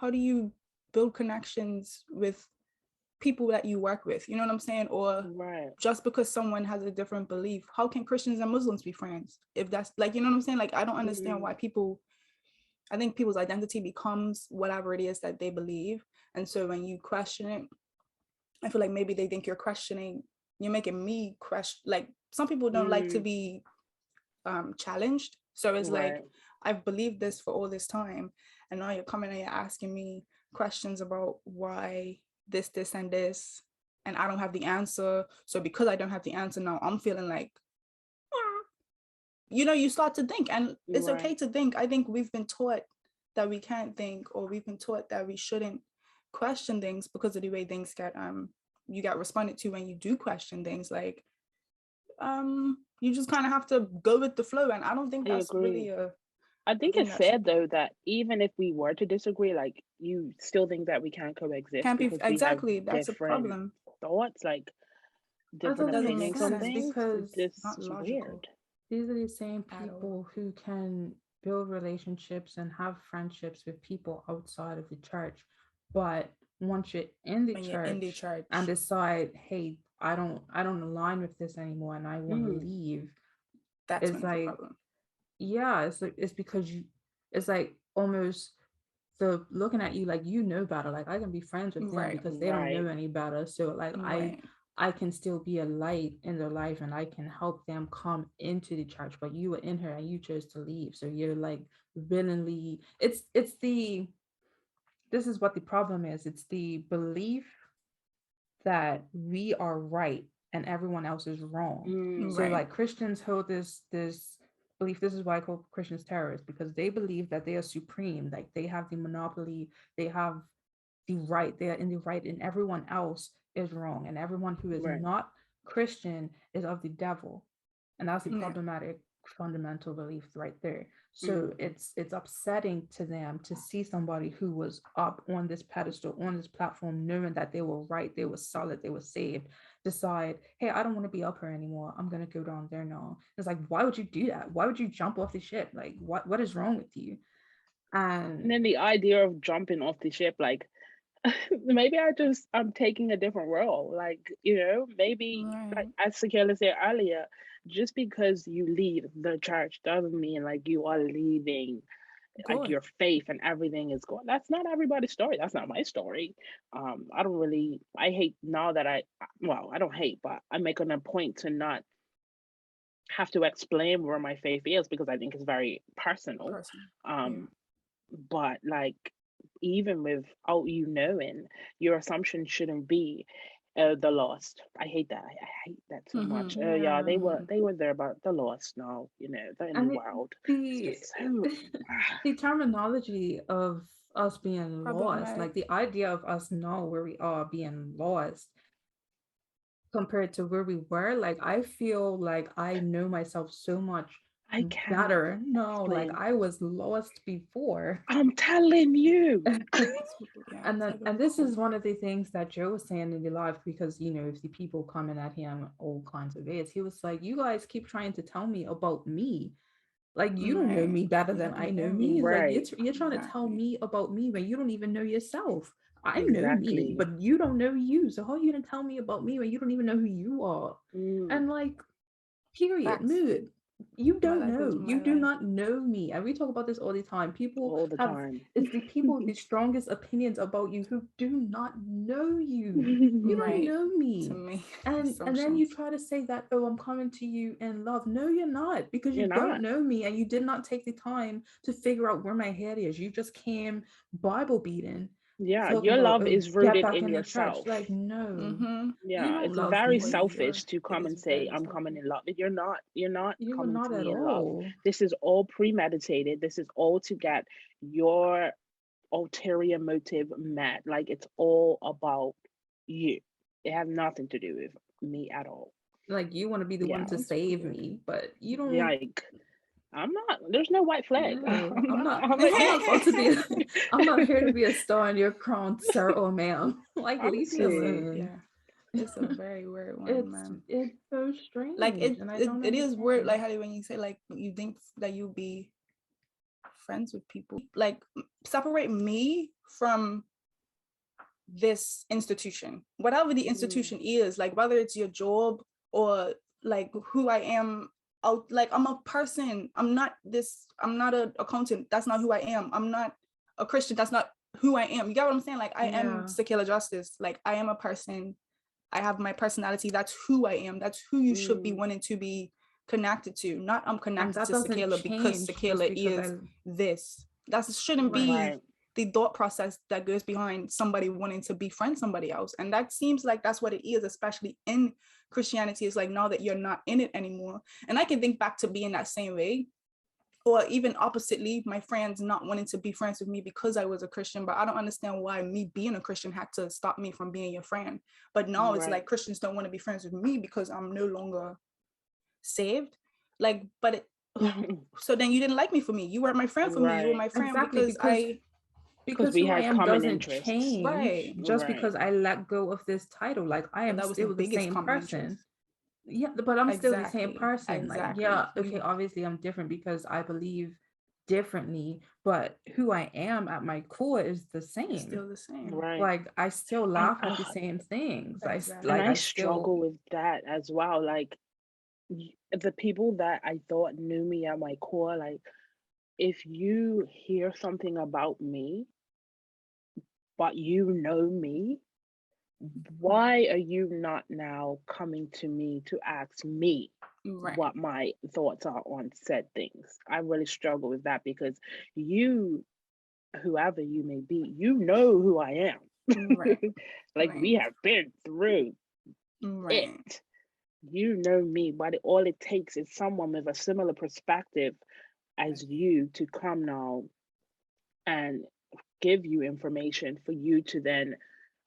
do you build connections with people that you work with, you know what I'm saying? Or just because someone has a different belief, how can Christians and Muslims be friends? If that's like, you know what I'm saying? Like, I don't understand why I think people's identity becomes whatever it is that they believe. And so when you question it, I feel like maybe they think you're making me question. Like, some people don't like to be challenged. So it's like, I've believed this for all this time, and now you're coming and you're asking me questions about why this, and this, and I don't have the answer. So because I don't have the answer now, I'm feeling like, you know, you start to think, and it's okay to think. I think we've been taught that we can't think, or we've been taught that we shouldn't question things because of the way things get you get responded to when you do question things. Like, you just kind of have to go with the flow, and I don't think that's really I think it's sad though that even if we were to disagree, like, you still think that we can't coexist. Can't be exactly. That's a problem. Thoughts, like different opinions on things, because it's not weird. These are the same people who can build relationships and have friendships with people outside of the church, but once you're in the church and decide, hey, I don't align with this anymore and I want to leave, that's it's like, problem. Yeah, it's because it's like almost the looking at you like you know better. Like, I can be friends with them because they don't know any better. So like I can still be a light in their life and I can help them come into the church. But you were in here and you chose to leave. So you're like willingly, this is what the problem is. It's the belief that we are right and everyone else is wrong. So like Christians hold this belief. This is why I call Christians terrorists, because they believe that they are supreme, like they have the monopoly, they have the right, they are in the right, and everyone else is wrong, and everyone who is not Christian is of the devil. And that's the problematic fundamental belief right there. So it's upsetting to them to see somebody who was up on this pedestal, on this platform, knowing that they were right, they were solid, they were saved, decide, hey, I don't want to be up here anymore, I'm gonna go down there now. It's like, why would you do that? Why would you jump off the ship? Like, what is wrong with you? And then the idea of jumping off the ship, like, maybe I'm taking a different role. Like, you know, maybe like as Sakaéla said earlier, just because you leave the church doesn't mean like you are leaving like your faith and everything is gone. That's not everybody's story. That's not my story. I hate now that I don't hate, but I make it a point to not have to explain where my faith is, because I think it's very personal. But like, even without you knowing, your assumption shouldn't be the lost. I hate that. I hate that so much. They were there about the lost now, you know, they're in the world. The terminology of us being lost, like the idea of us know where we are being lost compared to where we were, like I feel like I know myself so much better. No, like I was lost before. I'm telling you. And this is one of the things that Joe was saying in the live, because you know, if the people coming at him all kinds of ways, he was like, you guys keep trying to tell me about me. Like, you don't know me better than I know me. Like you're trying to tell me about me when you don't even know yourself. I know me, but you don't know you. So how are you gonna tell me about me when you don't even know who you are? And like, period, mood. You don't know. You do not know me. And we talk about this all the time. People it's the people with the strongest opinions about you who do not know you. You don't know me. To me. And then you try to say that, oh, I'm coming to you in love. No, you're not, because you don't know me and you did not take the time to figure out where my head is. You just came Bible beating. Yeah, your love is rooted in yourself. Like, no. Yeah, it's very selfish to come and say, I'm coming in love. You're not coming to me in love. This is all premeditated. This is all to get your ulterior motive met. Like, it's all about you. It has nothing to do with me at all. Like, you want to be the one to save me, but you don't. Like, I'm not. There's no white flag. No, I'm not here to be a star in your crown, sir or ma'am. Like, leave me alone. Yeah, it's a very weird one, man. It's so strange. Like it is weird. Like, how when you say like you think that you'll be friends with people, like separate me from this institution, whatever the institution is, like whether it's your job or like who I am. Like I'm a person. I'm not an accountant. That's not who I am. I'm not a Christian. That's not who I am. You get what I'm saying? Like I am Sakaéla Justice. Like I am a person. I have my personality. That's who I am. That's who you should be wanting to be connected to. Not I'm connected to Sakaéla because Sakaéla is this. That shouldn't be the thought process that goes behind somebody wanting to befriend somebody else. And that seems like that's what it is, especially in Christianity. It's like now that you're not in it anymore. And I can think back to being that same way. Or even oppositely, my friends not wanting to be friends with me because I was a Christian, but I don't understand why me being a Christian had to stop me from being your friend. But now it's like Christians don't want to be friends with me because I'm no longer saved. Like, but it, so then you didn't like me for me. You weren't my friend for me. You were my friend because we who I had am common doesn't interests. change just because I let go of this title. Like I am still the same person. Yeah, but I'm still the same person. Like, yeah, okay, obviously I'm different because I believe differently, but who I am at my core is the same. Still the same. Right. Like I still laugh at the same things. Exactly. I struggle with that as well. Like the people that I thought knew me at my core, like if you hear something about me, but you know me, why are you not now coming to me to ask me what my thoughts are on said things? I really struggle with that because you, whoever you may be, you know who I am. Like we have been through it. You know me, but all it takes is someone with a similar perspective as you to come now and give you information for you to then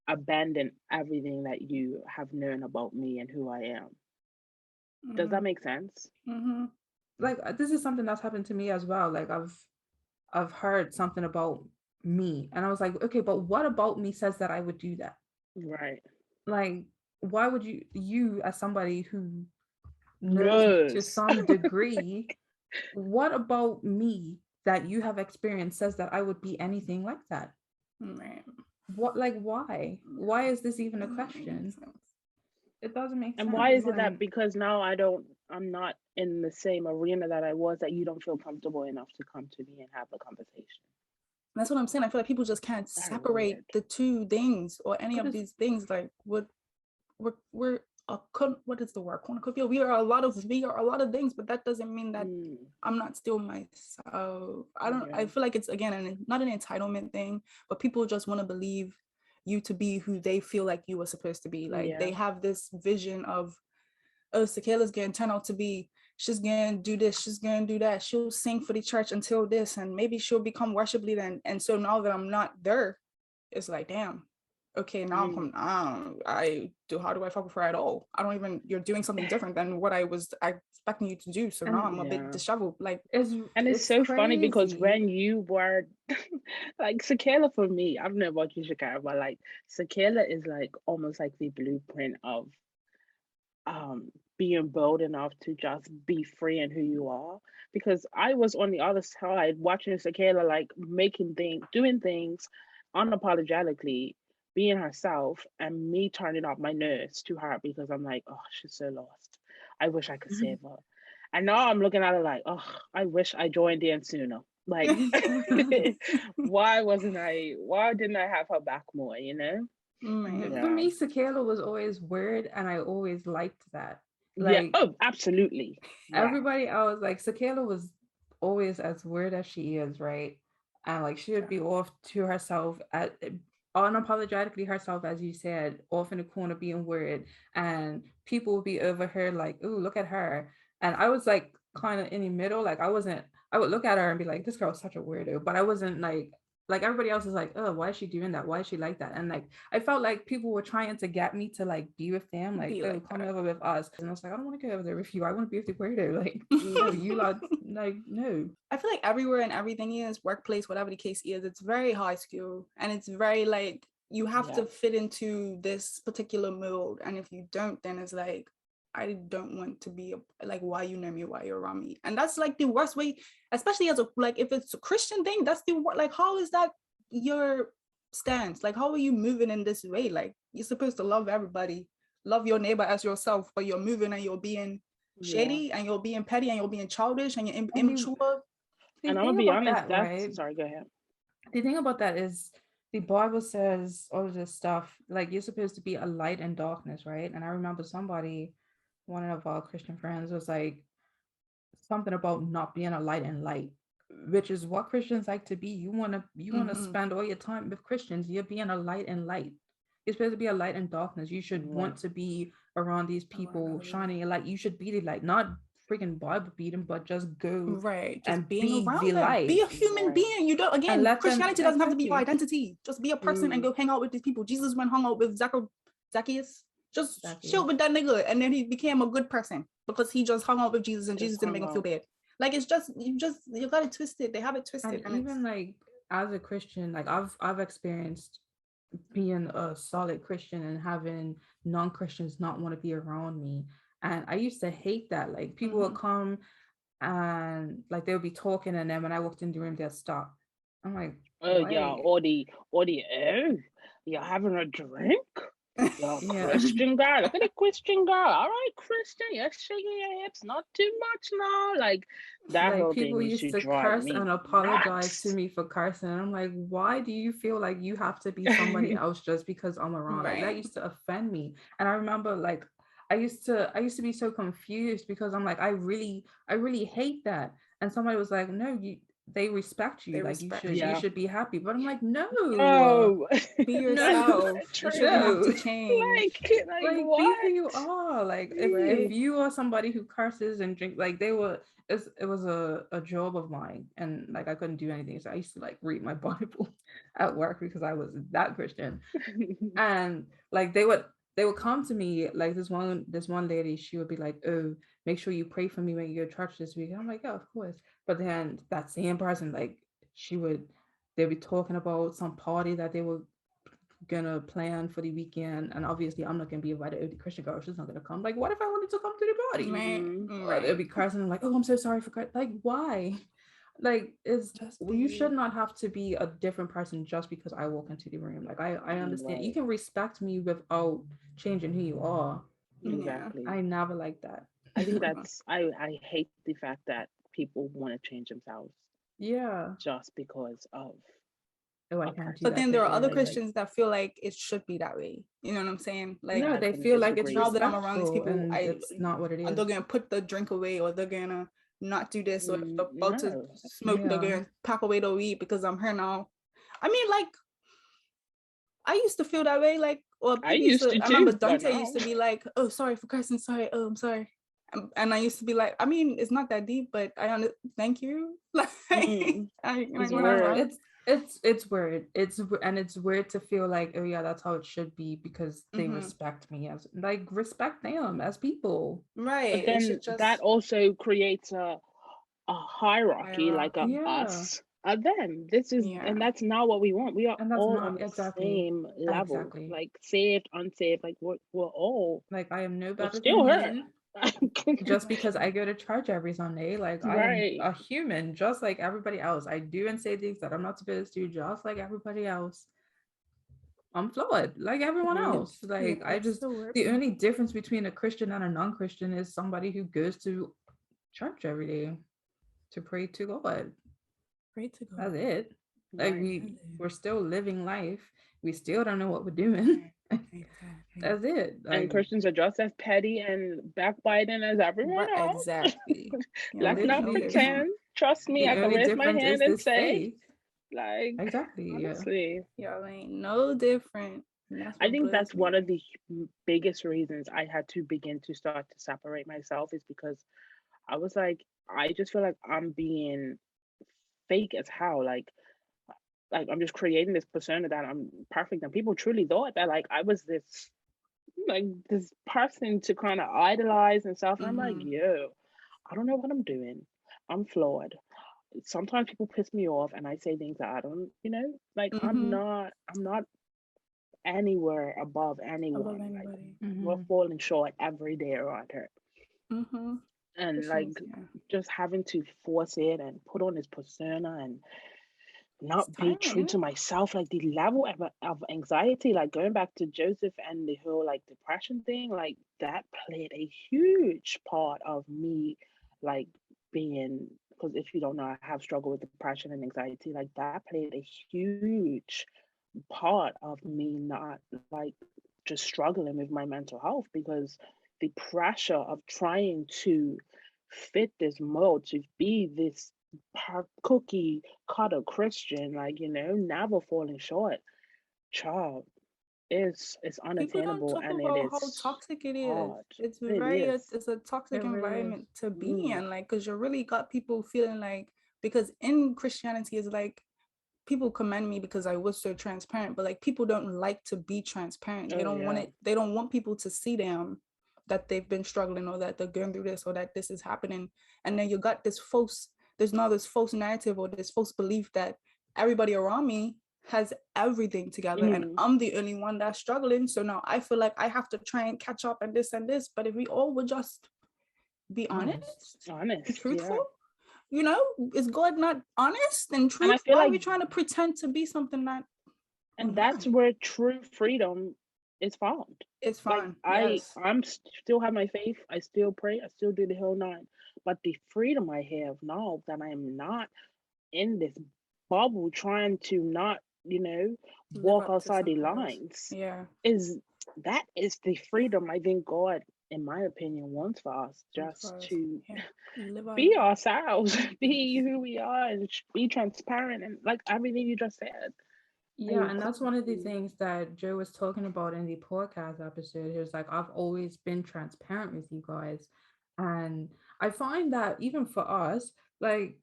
abandon everything that you have known about me and who I am. Does that make sense? Like this is something that's happened to me as well. Like I've heard something about me and I was like, okay, but what about me says that I would do that? Right. Like why would you as somebody who knows to some degree, what about me that you have experienced says that I would be anything like that? What, like, why is this even a question? It doesn't make sense. And why is it that because now I'm not in the same arena that I was, that you don't feel comfortable enough to come to me and have a conversation? That's what I'm saying. I feel like people just can't separate the two things or any of these things. Like we're what is the word? We are a lot of things, but that doesn't mean that I'm not still myself. I feel like it's again not an entitlement thing, but people just want to believe you to be who they feel like you were supposed to be. Like they have this vision of, oh, Sakaéla's gonna turn out to be, she's gonna do this, she's gonna do that, she'll sing for the church until this, and maybe she'll become worship leader. And so now that I'm not there, it's like, damn, okay, now I'm coming. How do I fuck with her at all? You're doing something different than what I was expecting you to do. So now I'm a bit disheveled. Like it's so crazy. Funny because when you were like Sakaéla, for me, I don't know about you, Chakara, but like Sakaéla is like almost like the blueprint of being bold enough to just be free in who you are. Because I was on the other side watching Sakaéla like doing things unapologetically, being herself, and me turning up my nerves to her because I'm like, oh, she's so lost. I wish I could save her. And now I'm looking at her like, oh, I wish I joined in sooner. Like, why didn't I have her back more, you know? For me, Sakaéla was always weird, and I always liked that. Like, absolutely. Everybody else, like Sakaéla was always as weird as she is, right? And like she would be off to herself unapologetically herself, as you said, off in the corner being weird, and people would be over her like, "Ooh, look at her." And I was like kind of in the middle. Like I would look at her and be like, "This girl's such a weirdo," but I wasn't like everybody else is like, "Oh, why is she doing that? Why is she like that?" And like I felt like people were trying to get me to like be with them, like, "Oh, come over with us." And I was like, "I don't want to go over there with you. I want to be with the weirdo." Like, no, you lot, like, no. I feel like everywhere and everything is workplace, whatever the case is, it's very high school, and it's very like you have to fit into this particular mold, and if you don't, then it's like, I don't want to be like, why you know me, why you're around me. And that's like the worst way, especially as a, like, if it's a Christian thing, that's the like, how is that your stance? Like, how are you moving in this way? Like, you're supposed to love everybody, love your neighbor as yourself, but you're moving and you're being shady and you're being petty and you're being childish and you're immature. And I'm gonna be honest, sorry, go ahead. The thing about that is the Bible says all of this stuff, like you're supposed to be a light in darkness, right? And I remember one of our Christian friends was like something about not being a light in light, which is what Christians like to be. You wanna spend all your time with Christians. You're being a light in light. You're supposed to be a light in darkness. You should want to be around these people shining a light. You should be the light, not freaking Bible beating, but just go just being around them. Light. Be a human being. You don't, again, Christianity doesn't have to be your identity. Just be a person and go hang out with these people. Jesus went hung out with Zacchaeus. Just chill with that nigga, and then he became a good person because he just hung out with Jesus and Jesus didn't make him feel bad. Like, it's just you got it twisted. They have it twisted. And even like as a Christian, like I've experienced being a solid Christian and having non-Christians not want to be around me. And I used to hate that. Like, people would come and like they would be talking, and then when I walked in the room, they'd stop. I'm like, you're having a drink? Christian girl, look at the Christian girl. All right, Christian, you're shaking your hips, not too much now. Like, that like, whole people thing used to curse and apologize to me for cursing. I'm like, why do you feel like you have to be somebody else just because I'm around? Like, that used to offend me. And I remember, like, I used to be so confused because I'm like, I really hate that. And somebody was like, no, they respect you. You should be happy. But I'm like, no, be yourself. You shouldn't have to change. Like be who you are. Like, if you are somebody who curses and drink, like it was a job of mine, and like I couldn't do anything. So I used to like read my Bible at work because I was that Christian. And like they would come to me, like this one lady, she would be like, oh, make sure you pray for me when you go to church this week. And I'm like, yeah, of course. But then that same person, like they'd be talking about some party that they were gonna plan for the weekend, and obviously I'm not gonna be invited. The Christian girl, she's not gonna come. Like, what if I wanted to come to the party? Or they'd be cursing. I'm like, oh, I'm so sorry for like, why? Like, you should not have to be a different person just because I walk into the room. Like, I understand you can respect me without changing who you are. Exactly. I never like that. I think that's I hate the fact that people want to change themselves. Yeah. Just because of I can't do but then there are other Christians that feel like it should be that way. You know what I'm saying? Like, no, they feel like it's now that I'm around these people, it's not what it is. And they're gonna put the drink away, or they're gonna not do this, or if they're about to smoke, they're gonna pack away the weed because I'm here now. I mean, like, I used to feel that way. Like, or I remember Dante used to be like, "Oh, sorry for cursing. Sorry. Oh, I'm sorry." And I used to be like, I mean, it's not that deep, but thank you. Like, it's weird. It's weird to feel like, oh yeah, that's how it should be because they respect me as respect them as people. Right. But then that also creates a hierarchy, like us and them. This is and that's not what we want. We are all on the same level. Like, saved, unsaved, like we're all like, I am no better than you. Just because I go to church every Sunday, like I am a human just like everybody else. I do and say things that I'm not supposed to, just like everybody else. I'm flawed like everyone else. Like, the only difference between a Christian and a non-Christian is somebody who goes to church every day to pray to God. That's it. Like, we're still living life. We still don't know what we're doing. That's it. Like, and Christians are just as petty and backbiting as everyone else. Exactly. Let's not pretend. Trust me, I can raise my hand and say, like, exactly. Honestly, y'all ain't no different. I think that's one of the biggest reasons I had to begin to start to separate myself, is because I was like, I just feel like I'm being fake as hell. Like I'm just creating this persona that I'm perfect, and people truly thought that like I was this person to kind of idolize and stuff. And I'm like, yo, I don't know what I'm doing. I'm flawed. Sometimes people piss me off and I say things that I don't, like, I'm not anywhere above anyone. Like, we're falling short every day around here. And just having to force it and put on this persona and not be true to myself, like the level of anxiety, like going back to Joseph and the whole like depression thing, like that played a huge part of me, like being, because if you don't know, I have struggled with depression and anxiety, like that played a huge part of me not like just struggling with my mental health, because the pressure of trying to fit this mold, to be this cookie cutter Christian, like, never falling short, child, it's People don't unattainable, talk and it about how is toxic it is. hard. It's It very, is. it's a toxic It really environment is. to be in, like, because you really got people feeling like, because in Christianity is like, people commend me because I was so transparent, but like people don't like to be transparent. They don't want it. They don't want people to see them that they've been struggling, or that they're going through this, or that this is happening. And then you got this there's now this false narrative or this false belief that everybody around me has everything together and I'm the only one that's struggling. So now I feel like I have to try and catch up and this and this. But if we all would just be honest, be truthful, is God not honest and truth? And I feel Why like are we trying to pretend to be something that? And that's where true freedom is found. It's fine. Like, I'm still have my faith. I still pray. I still do the whole nine. But the freedom I have now that I am not in this bubble trying to not, walk outside the lines. Is the freedom I think God, in my opinion, wants for us, just to be ourselves, be who we are, and be transparent, and like everything you just said. Yeah, and that's one of the things that Joe was talking about in the podcast episode. He was like, I've always been transparent with you guys. And I find that even for us, like,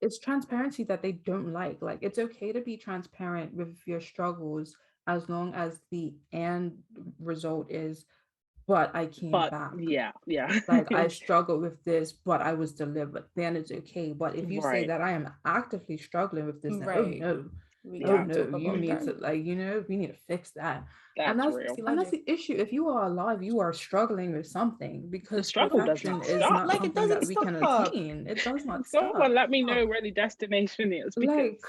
it's transparency that they don't like. Like, it's okay to be transparent with your struggles as long as the end result is, but I came back. Yeah. Like, I struggled with this, but I was delivered. Then it's okay. But if you say that I am actively struggling with this, then, oh no. You need to, like, we need to fix that. That's real. And that's the issue. If you are alive, you are struggling with something, because the struggle perfection is not like something that we can attain. It does not stop. Someone let me know where the destination is, because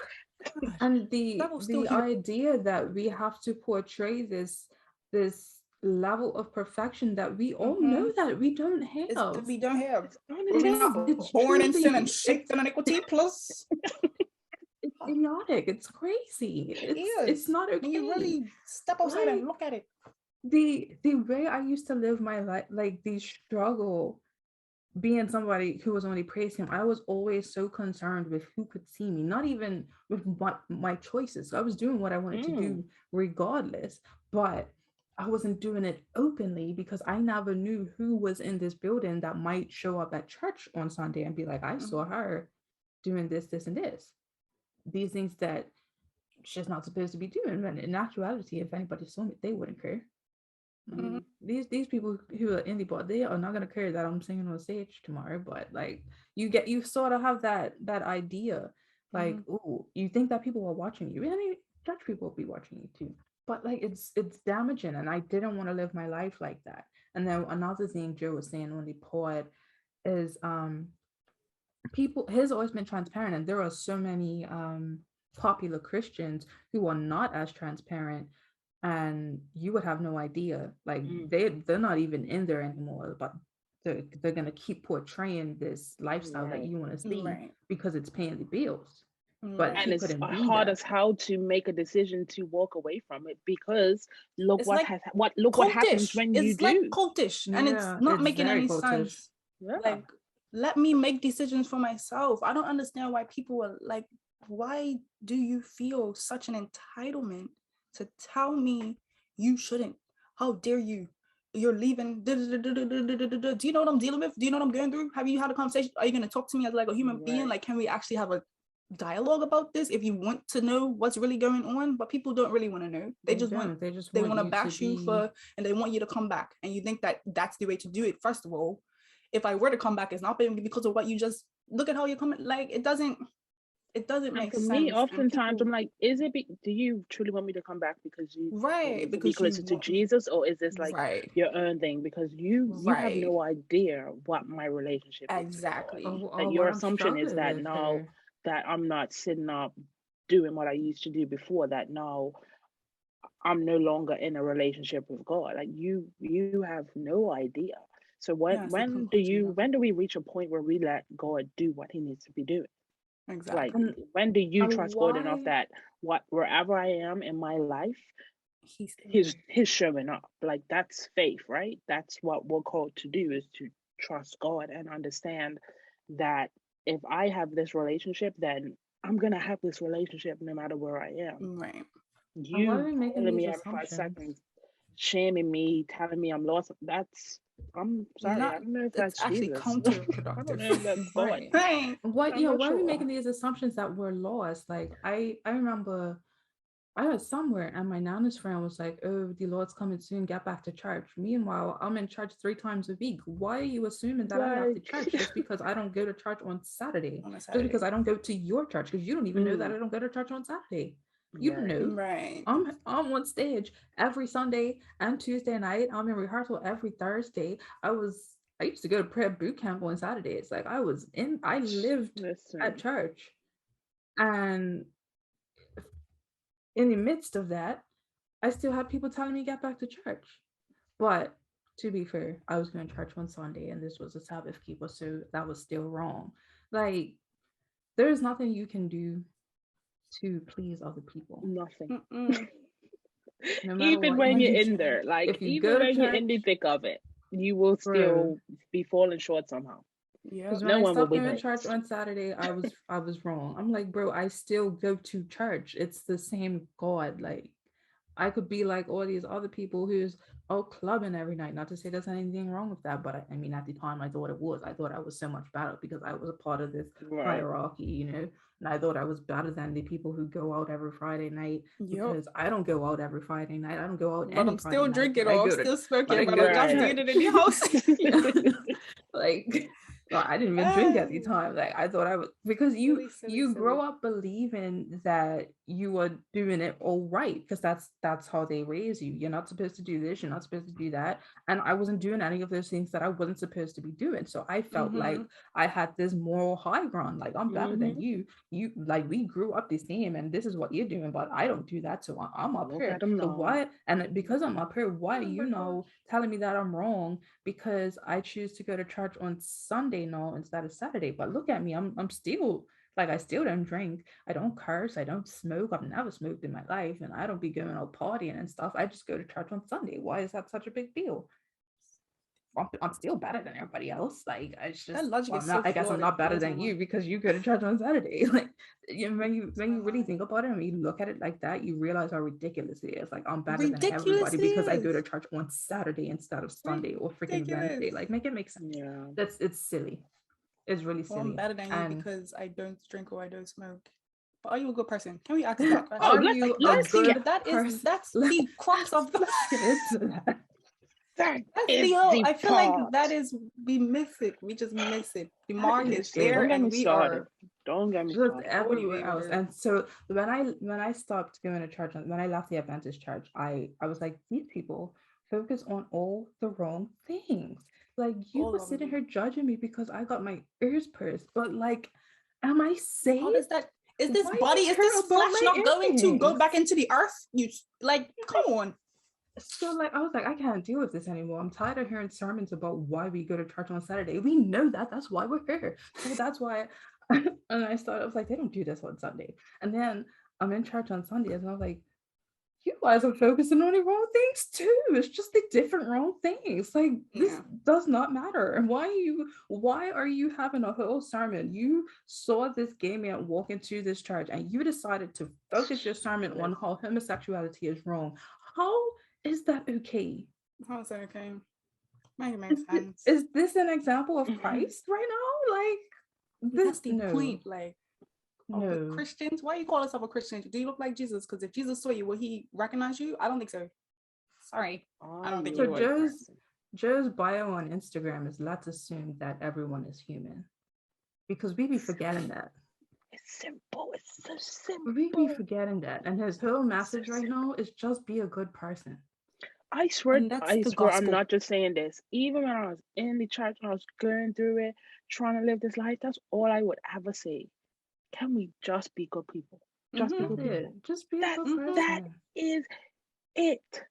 like, and the idea that we have to portray this level of perfection that we all know that we don't have. We don't have. We're not born in sin and shaped in iniquity. Plus. It's idiotic. It's crazy. It's not okay. When you really step outside and look at it. The way I used to live my life, like the struggle, being somebody who was only praising him, I was always so concerned with who could see me, not even with my choices. So I was doing what I wanted to do regardless, but I wasn't doing it openly because I never knew who was in this building that might show up at church on Sunday and be like, I saw her doing this, this, and this. These things that she's not supposed to be doing. But in actuality, if anybody saw me, they wouldn't care. These people who are indie bot, they are not gonna care that I'm singing on stage tomorrow. But like, you sort of have that idea, like, oh, you think that people are watching you. I mean, church people will be watching you too. But like, it's damaging, and I didn't want to live my life like that. And then another thing Joe was saying on the pod is people, has always been transparent, and there are so many popular Christians who are not as transparent, and you would have no idea. Like, they're not even in there anymore, but they're gonna keep portraying this lifestyle that you want to see because it's paying the bills. But and it's hard as hell to make a decision to walk away from it, because look it's what happens when you do. It's like cultish, and it's not making any sense. Like, let me make decisions for myself. I don't understand why people are like, why do you feel such an entitlement to tell me you shouldn't? How dare you? You're leaving. Do you know what I'm dealing with? Do you know what I'm going through? Have you had a conversation? Are you going to talk to me as like a human being? Like, can we actually have a dialogue about this if you want to know what's really going on? But people don't really want to know. They want to bash you for, and they want you to come back, and you think that that's the way to do it. First of all, if I were to come back, it's not because of what you just look at how you're coming. Like, it doesn't make sense. For me, oftentimes I'm like, do you truly want me to come back because you want to be closer to Jesus, or is this like your own thing? Because you have no idea what my relationship is. Exactly. Like, your assumption is that that I'm not sitting up doing what I used to do before, that now I'm no longer in a relationship with God. Like you have no idea. So when do we reach a point where we let God do what he needs to be doing? Exactly. Like when do you trust God enough that wherever I am in my life, he's showing up? Like that's faith, right? That's what we're called to do, is to trust God and understand that if I have this relationship, then I'm gonna have this relationship no matter where I am. Right. You telling me every 5 seconds, shaming me, telling me I'm lost. I'm sorry, I don't know if that's actually Jesus. counterproductive. I don't know if that's God. Right. Why are we making these assumptions that we're lost? Like I remember I was somewhere and my nana's friend was like, "Oh, the Lord's coming soon, get back to church." Meanwhile, I'm in church 3 times a week. Why are you assuming that I have to church just because I don't go to church on Saturday? Just because I don't go to your church, because you don't even know that I don't go to church on Saturday. You don't know. Right. I'm on stage every Sunday and Tuesday night. I'm in rehearsal every Thursday. I used to go to prayer boot camp on Saturdays. Like I lived at church. And in the midst of that, I still had people telling me get back to church. But to be fair, I was going to church on Sunday and this was a Sabbath keeper, so that was still wrong. Like there's nothing you can do to please other people. Nothing. No even when you're in there, like if you even when you're in the thick of it, you will still be falling short somehow. Yeah. Because when I stopped going to church on Saturday, I was wrong. I'm like, bro, I still go to church. It's the same God. Like I could be like all these other people who's clubbing every night. Not to say there's anything wrong with that, but I mean, at the time I thought it was. I thought I was so much better because I was a part of this hierarchy, you know. And I thought I was better than the people who go out every Friday night because I don't go out every Friday night. I don't go out. But I'm still drinking or still smoking. But I'm just doing it in your house. Like. No, I didn't even drink at the time. Like I thought I would, because you grow up believing that you are doing it all right because that's how they raise you. You're not supposed to do this. You're not supposed to do that. And I wasn't doing any of those things that I wasn't supposed to be doing. So I felt like I had this moral high ground. Like I'm better than you. You like we grew up the same, and this is what you're doing, but I don't do that. So I'm up here. So why? And because I'm up here, why are you telling me that I'm wrong because I choose to go to church on Sunday now instead of Saturday? But look at me, I'm still like, I still don't drink, I don't curse, I don't smoke, I've never smoked in my life, and I don't be going out partying and stuff. I just go to church on Sunday. Why is that such a big deal? I'm still better than everybody else. Like it's just I guess I'm not better than you because you go to church on Saturday. Like when you really think about it and you look at it like that, you realize how ridiculous it is. Like I'm better than everybody because I go to church on Saturday instead of Sunday or freaking Wednesday. Like make it make sense. Yeah, it's silly. It's really silly. I'm better than you because I don't drink or I don't smoke. But are you a good person? Can we ask that question? Are you a good person? That's the crux of the That's I feel like that is, we miss it. We just miss it. The mark is there and we are. Don't get me started. Everywhere else. And so when I stopped going to church, when I left the Adventist church, I was like, these people focus on all the wrong things. Like you were sitting here judging me because I got my ears pierced, but like, am I saved? How does that? Is this body? Is this flesh not going to go back into the earth? You like, come on. So like I was like, I can't deal with this anymore. I'm tired of hearing sermons about why we go to church on Saturday. We know that's why we're here. So that's why and I was like, they don't do this on Sunday. And then I'm in church on Sundays and I was like, you guys are focusing on the wrong things too. It's just the different wrong things. Like this does not matter. And why are you having a whole sermon? You saw this gay man walk into this church and you decided to focus your sermon on how homosexuality is wrong. How is that okay? How is that okay? Makes sense. Is this an example of Christ right now? Like that's the point. Like the Christians, why you call yourself a Christian? Do you look like Jesus? Because if Jesus saw you, will he recognize you? I don't think so. Sorry. I don't think so. Joe's bio on Instagram is let's assume that everyone is human. Because we be forgetting that. It's simple. It's so simple. We be forgetting that. And his whole message right now is just be a good person. I swear, I'm not just saying this. Even when I was in the church, when I was going through it, trying to live this life, that's all I would ever say. can we just be good people? Just be good people. Just be a good person. That is it.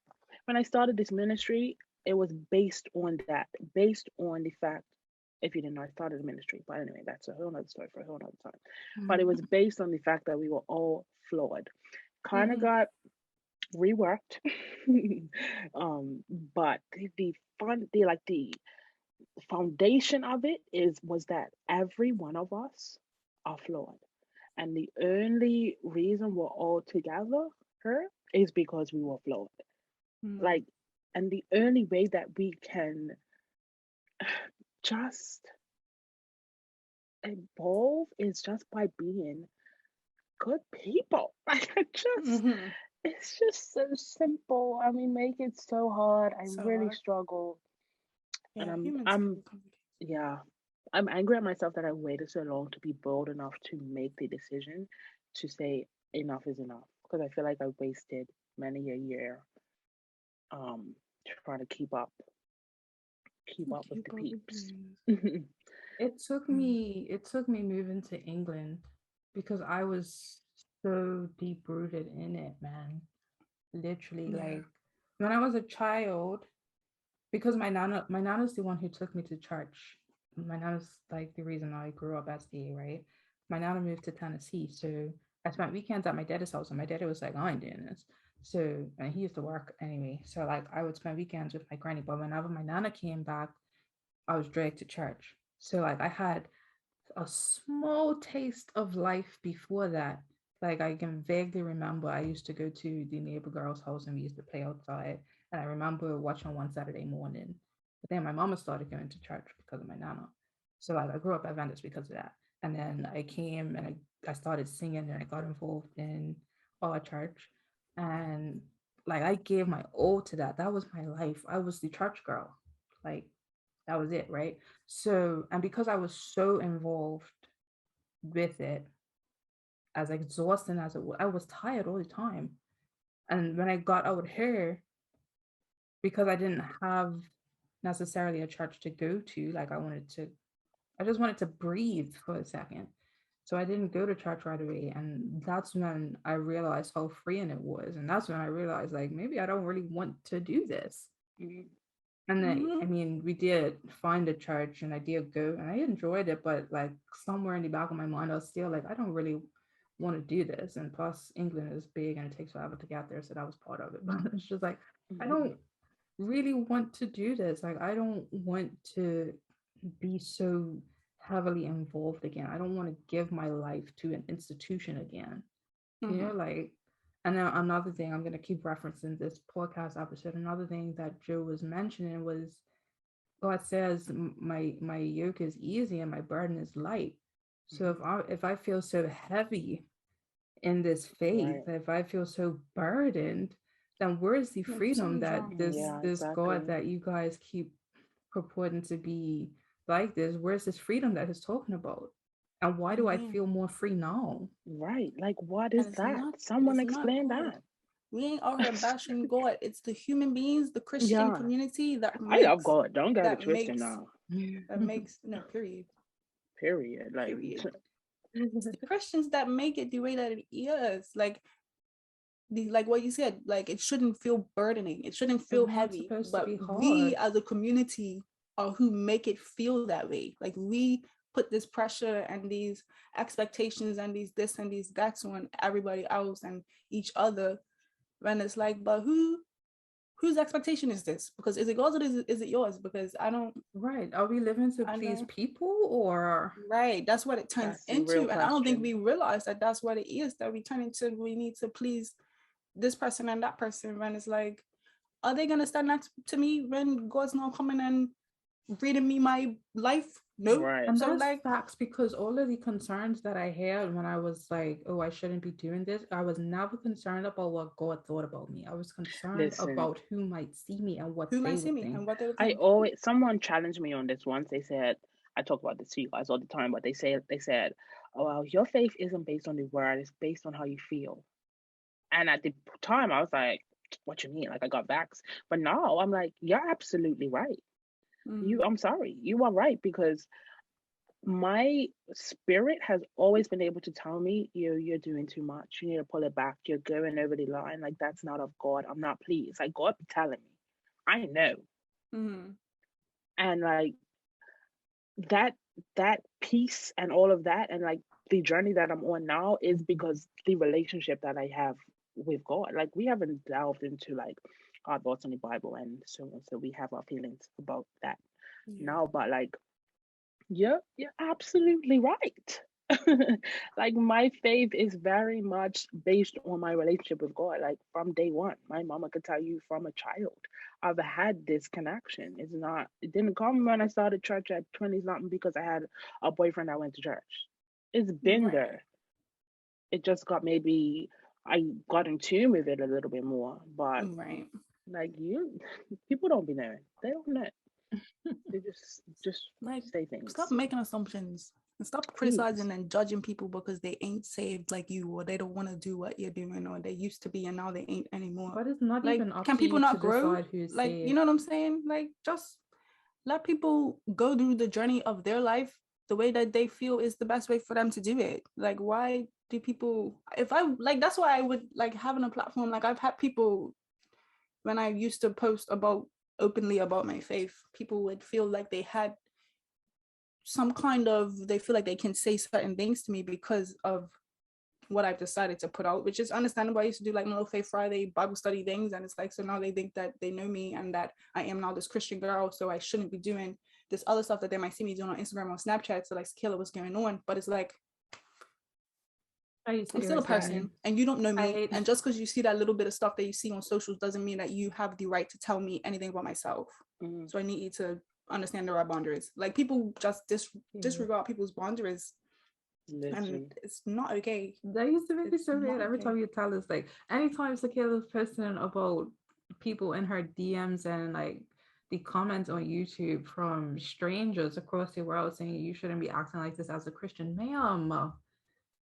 When I started this ministry, it was based on that, based on the fact, if you didn't know, I started a ministry, but anyway, that's a whole other story for a whole other time. But it was based on the fact that we were all flawed. Kind of got reworked, but the foundation of it was that every one of us are flawed, and the only reason we're all together here is because we were flawed. Like, and the only way that we can just evolve is just by being good people. Like, it's just so simple. I mean, make it so hard. I really struggle. Yeah, and I'm angry at myself that I waited so long to be bold enough to make the decision to say enough is enough, because I feel like I wasted many a year trying to keep up with the peeps. It took me moving to England because I was so deep rooted in it, man. Literally, like when I was a child, because my nana's the one who took me to church. My nana's like the reason I grew up as gay, right? My nana moved to Tennessee, so I spent weekends at my dad's house, and my daddy was like, I ain't doing this. So, and he used to work anyway. So like I would spend weekends with my granny, but whenever my nana came back, I was dragged to church. So like I had a small taste of life before that. Like I can vaguely remember I used to go to the neighbor girl's house and we used to play outside. And I remember watching one Saturday morning. But then my mama started going to church because of my nana. So like I grew up Adventist because of that. And then I came and I started singing and I got involved in our church. And like I gave my all to that. That was my life. I was the church girl. Like that was it, right? So, and because I was so involved with it, as exhausting as it was, I was tired all the time. And when I got out here, because I didn't have necessarily a church to go to, like I just wanted to breathe for a second. So I didn't go to church right away. And that's when I realized how freeing it was. And that's when I realized, like, maybe I don't really want to do this. And then, I mean, we did find a church and I did go and I enjoyed it, but like somewhere in the back of my mind, I was still like, I don't really want to do this. And plus, England is big and it takes forever to get there. So that was part of it. But it's just like, I don't really want to do this. Like, I don't want to be so heavily involved again. I don't want to give my life to an institution again. You know, like, and then another thing, I'm going to keep referencing this podcast episode. Another thing that Joe was mentioning was God says, my yoke is easy and my burden is light. So if I feel so heavy in this faith, if I feel so burdened, then where's the freedom that this God that you guys keep purporting to be like this? Where's this freedom that he's talking about? And why do I feel more free now? Right. Like, what is that? Someone explain that. We ain't out here bashing God. It's the human beings, the Christian community that makes... I love God. Don't get it twisted now. That makes... No, period. Like, period. It's the Christians that make it the way that it is. Like what you said, like, it shouldn't feel burdening. It shouldn't feel heavy. But we as a community are who make it feel that way. Like, we put this pressure and these expectations and these this and these that's on everybody else and each other, when it's like, but whose expectation is this? Because is it yours or is it yours? Because I don't... Right. Are we living to please people or... Right. That's what it turns into. And I don't think we realize that that's what it is, that we turn into, we need to please this person and that person, when it's like, are they going to stand next to me when God's not coming and reading me my life? No. Right. And so that's like facts, because all of the concerns that I had when I was like, oh, I shouldn't be doing this, I was never concerned about what God thought about me. I was concerned about who might see me and what they would think. And what they would think. Someone challenged me on this once. They said, I talk about this to you guys all the time, but they said, oh, well, your faith isn't based on the word, it's based on how you feel. And at the time I was like, what you mean? Like, I got vexed. But now I'm like, you're absolutely right. I'm sorry, you are right, because my spirit has always been able to tell me, you're doing too much. You need to pull it back. You're going over the line. Like, that's not of God. I'm not pleased. Like, God be telling me. I know. Mm-hmm. And like that peace and all of that, and like the journey that I'm on now is because the relationship that I have with God. Like, we haven't delved into like our thoughts on the Bible and so on. So we have our feelings about that now. But like, you're absolutely right. Like, my faith is very much based on my relationship with God. Like, from day one, my mama could tell you from a child, I've had this connection. It didn't come when I started church at 20 something because I had a boyfriend that went to church. It's been there. It just got, maybe I got in tune with it a little bit more. But like, people don't be knowing. They don't know. They just like say things. Stop making assumptions and stop criticizing and judging people because they ain't saved like you, or they don't want to do what you're doing, or they used to be and now they ain't anymore. But it's not like, even up can to people you not to grow? decide who's Like, saved. you know what I'm saying? Like, just let people go through the journey of their life the way that they feel is the best way for them to do it. Like, why do people, if I like, that's why I would like having a platform. Like, I've had people, when I used to post openly about my faith, people would feel like they had some kind of, they feel like they can say certain things to me because of what I've decided to put out, which is understandable. I used to do like my little Faith Friday Bible study things, and it's like, so now they think that they know me and that I am now this Christian girl, so I shouldn't be doing this other stuff that they might see me doing on Instagram or Snapchat. So like, Sakaéla, what's going on? But it's like, I'm still a person and you don't know me. And just because you see that little bit of stuff that you see on socials doesn't mean that you have the right to tell me anything about myself. So I need you to understand there are boundaries. Like, people just disregard people's boundaries. And it's not okay. That used to make me so weird every time you tell us. Like, anytime Sakaéla's posting about people in her DMs and like the comments on YouTube from strangers across the world saying you shouldn't be acting like this as a Christian, ma'am.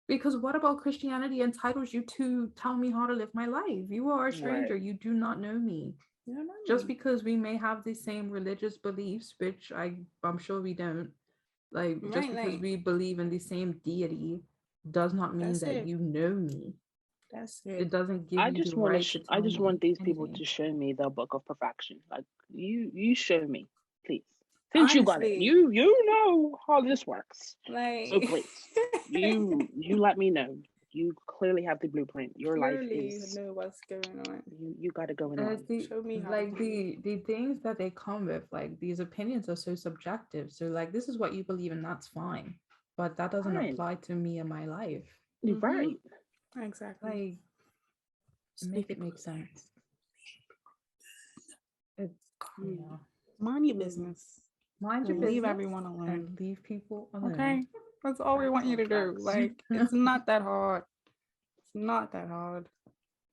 Because what about Christianity entitles you to tell me how to live my life? You are a stranger. You do not know me. Just because we may have the same religious beliefs, which I'm sure we don't. Like, just because we believe in the same deity does not mean that you know me. That's it. It doesn't give you the right to tell I just want these people anything. to show me the book of perfection. Like, you show me, please. Since honestly, you got it, you know how this works. Like, so please, you let me know. You clearly have the blueprint. Your life is, know what's going on. You got it going on. Show me how. Like, the things that they come with, like, these opinions are so subjective. So like, this is what you believe and that's fine, but that doesn't apply to me and my life. Right. Exactly. Like, make it make sense. It's mind your business. Mind your business. Leave everyone alone. And leave people alone. Okay. That's all we want you to do. Like, it's not that hard. It's not that hard.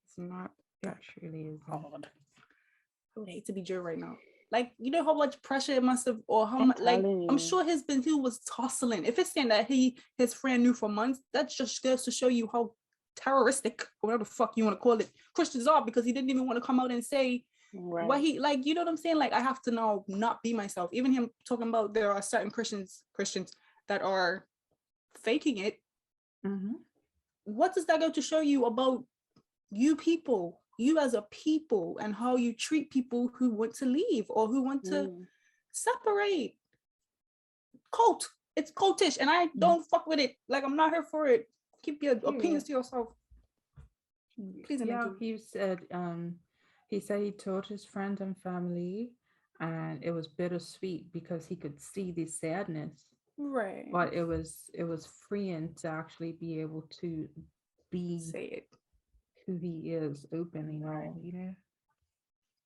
It's not that truly is hard. I would hate to be Joe right now. Like, you know how much pressure it must have, or how much, like, I'm sure he was tussling. If it's saying that his friend knew for months, that just goes to show you how terroristic, or whatever the fuck you want to call it, Christians are, because he didn't even want to come out and say what he, like, you know what I'm saying? Like, I have to now not be myself. Even him talking about there are certain Christians that are faking it. What does that go to show you about you people, you as a people, and how you treat people who want to leave or who want to separate? It's cultish, and I don't fuck with it. Like, I'm not here for it. Keep your opinions to yourself, please. He said he told his friends and family, and it was bittersweet because he could see the sadness. Right. But it was freeing to actually be able to say it who he is openly, you know.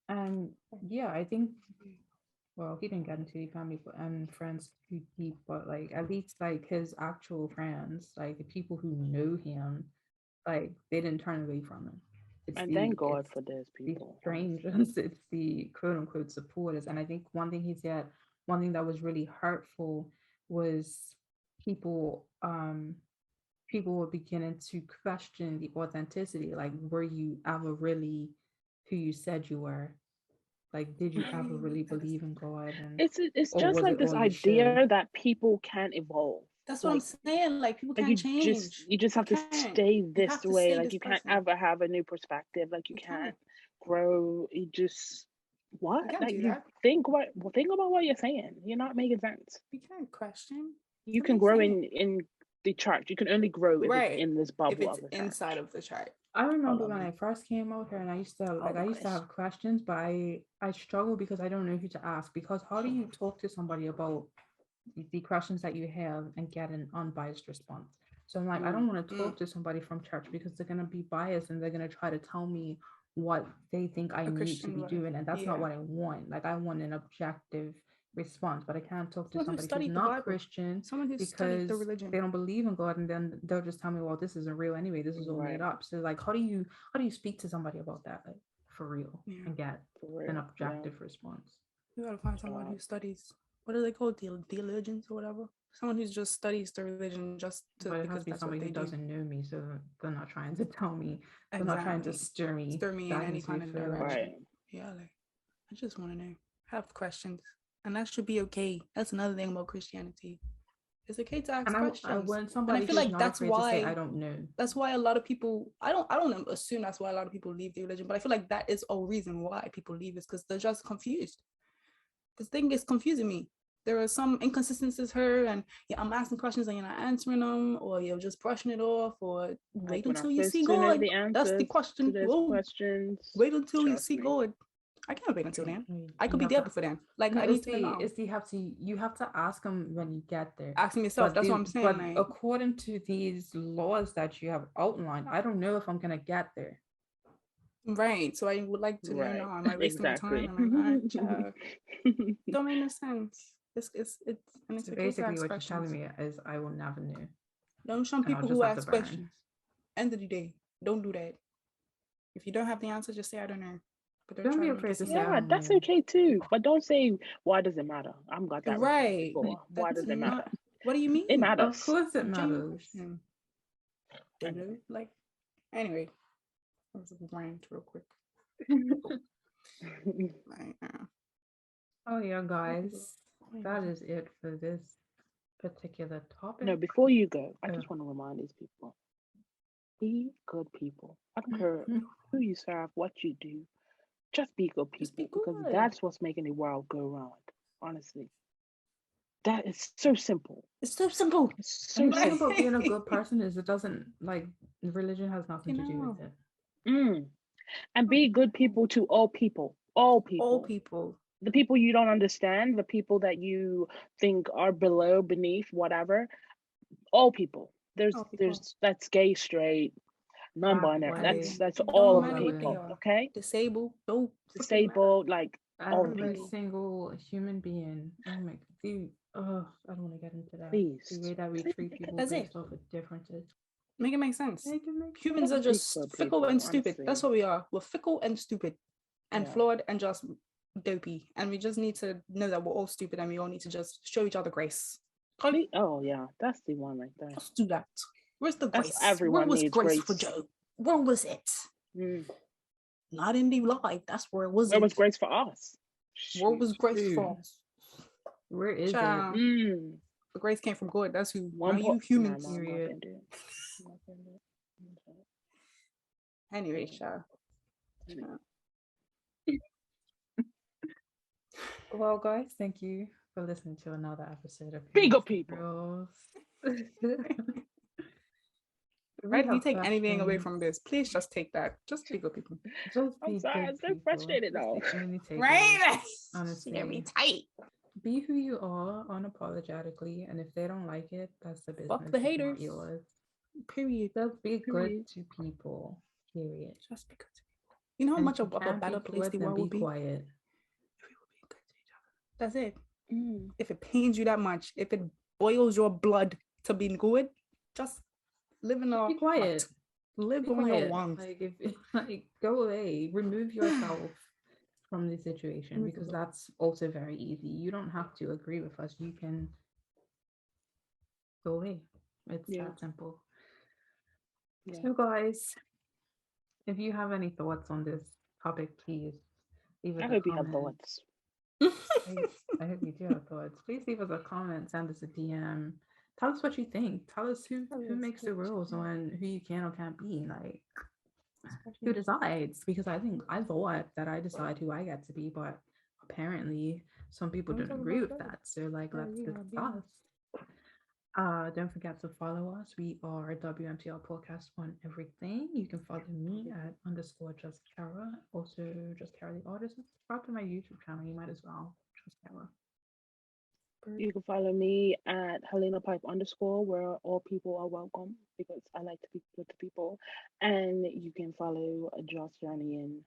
And I think, well, he didn't get into the family and friends too deep, but like, at least like his actual friends, like the people who know him, like, they didn't turn away from him. Thank God for those people. The strangers, it's the quote unquote supporters. And I think one thing he said, one thing that was really hurtful was people were beginning to question the authenticity. Like, were you ever really who you said you were? Like, did you ever really believe in God? And It's or just was like it this all you idea should? that people can evolve. That's what I'm saying. Like, people Like can't change. you just have to stay this have to way. stay Like this you can't person. ever have a new perspective. Like you can't grow. You just what? can't Like do you that. think about what you're saying. You're not making sense. You can't question. You can grow in the chart. You can only grow if it's in this bubble if it's of the inside chart. of the chart. I remember when I first came out here, and I used to have questions, but I struggle because I don't know who to ask. Because how do you talk to somebody about the questions that you have and get an unbiased response? So I'm like, I don't want to talk to somebody from church because they're gonna be biased and they're gonna try to tell me what they think I need to be doing, and that's not what I want. Like, I want an objective response, but I can't talk to somebody who's not Christian, someone who because the religion. they don't believe in God, and then they'll just tell me, well, this isn't real anyway, this is all made up. So like, how do you speak to somebody about that, like, for real, and get an objective response? You gotta find someone who studies, what are they called, theologians or whatever, someone who just studies the religion, just to, but it has to be somebody who doesn't know me, so they're not trying to tell me, they're not trying to steer me in any kind of direction. Yeah, like, I just want to know, have questions. And that should be okay. That's another thing about Christianity. It's okay to ask questions. And I feel like that's why I don't know. That's why a lot of people, I don't assume that's why a lot of people leave the religion, but I feel like that is a reason why people leave, is because they're just confused. This thing is confusing me. There are some inconsistencies here, and I'm asking questions and you're not answering them, or you're just brushing it off, or wait until you see God. That's the question. Wait until you see God. I can't wait until then. I could be there before then. Like, I need to know. You have to ask them when you get there. Asking yourself. That's what I'm saying. But like, according to these laws that you have outlined, I don't know if I'm gonna get there. Right. So I would like to know now. Am I wasting my time? Am I don't make no sense. It's so basically what you're telling me is I will never know. Don't shun people who ask questions. End of the day, don't do that. If you don't have the answer, just say I don't know. But don't be afraid to say that's okay too. But don't say, why does it matter? I've got that right. Why does it matter? What do you mean? It matters. Of course it matters. Like, anyway, that was a rant real quick. Oh yeah, guys, that is it for this particular topic. No, before you go, I just want to remind these people, be good people. I don't care who you serve, what you do. Just be good people, because that's what's making the world go round. Honestly, that is so simple. It's so simple. It's so simple. About being a good person is it doesn't, like, religion has nothing to do with it. And be good people to all people. All people. All people. The people you don't understand, the people that you think are below, beneath, whatever. All people. There's that's gay, straight, non-binary. That's all of the people. Okay. Disabled, like every single human being. Oh my God. I don't want to get into that. Please. The way that we treat people based off of differences. Make it make sense. Humans are just fickle and stupid. That's what we are. We're fickle and stupid and flawed and just dopey. And we just need to know that we're all stupid, and we all need to just show each other grace. Oh yeah, that's the one right there. Let's do that. Where's the grace? Everyone Where was grace for Joe? Where was it? Not in the life. That's where it was. Where was grace for us? Where was grace for us? Where is it? The grace came from God. That's who. You humans. Anyway, well, guys, thank you for listening to another episode of Bigger People. Right? If you take anything away from this, please just take that. Just be good people. I'm sorry, I'm so frustrated now. Right? Honestly, get me tight. Be who you are unapologetically, and if they don't like it, that's the business. Fuck the haters. Period. Just be good to people. Period. Just be good to people. You know how much of a better place the world would be? Quiet. If we were being good to each other. That's it. If it pains you that much, if it boils your blood to being good, just live in a quiet. Live on your lungs. Like, go away. Remove yourself from the situation, because that's also very easy. You don't have to agree with us. You can go away. It's that simple. So guys, if you have any thoughts on this topic, please I hope you have thoughts. I hope you do have thoughts. Please leave us a comment, send us a DM. Tell us what you think. Tell us who makes the rules on who you can or can't be. Like, who decides? Because I thought that I decide who I get to be, but apparently some people don't agree with that. So like, let's discuss. Don't forget to follow us. We are WMTR Podcast on everything. You can follow me at _JustChakara. Also, JustChakara the artist. Subscribe to my YouTube channel. You might as well. JustChakara. You can follow me at Helena Pipe _ where all people are welcome, because I like to be good to people. And you can follow Just Journey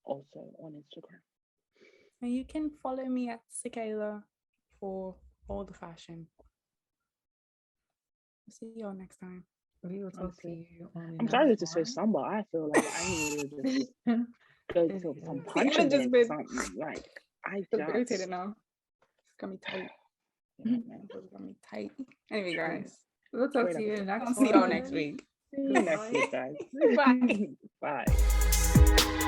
also on Instagram. And you can follow me at Sakaéla for all the fashion. See y'all next time. We will talk to you on I'm sorry to say something, but I feel like I need to just go to some punching or something. Like, I just irritated now. It's gonna be tight. Yeah, man, it's gonna be tight. Anyway, guys, we'll talk to you next week. See y'all next week. See you next week, guys. Bye. Bye.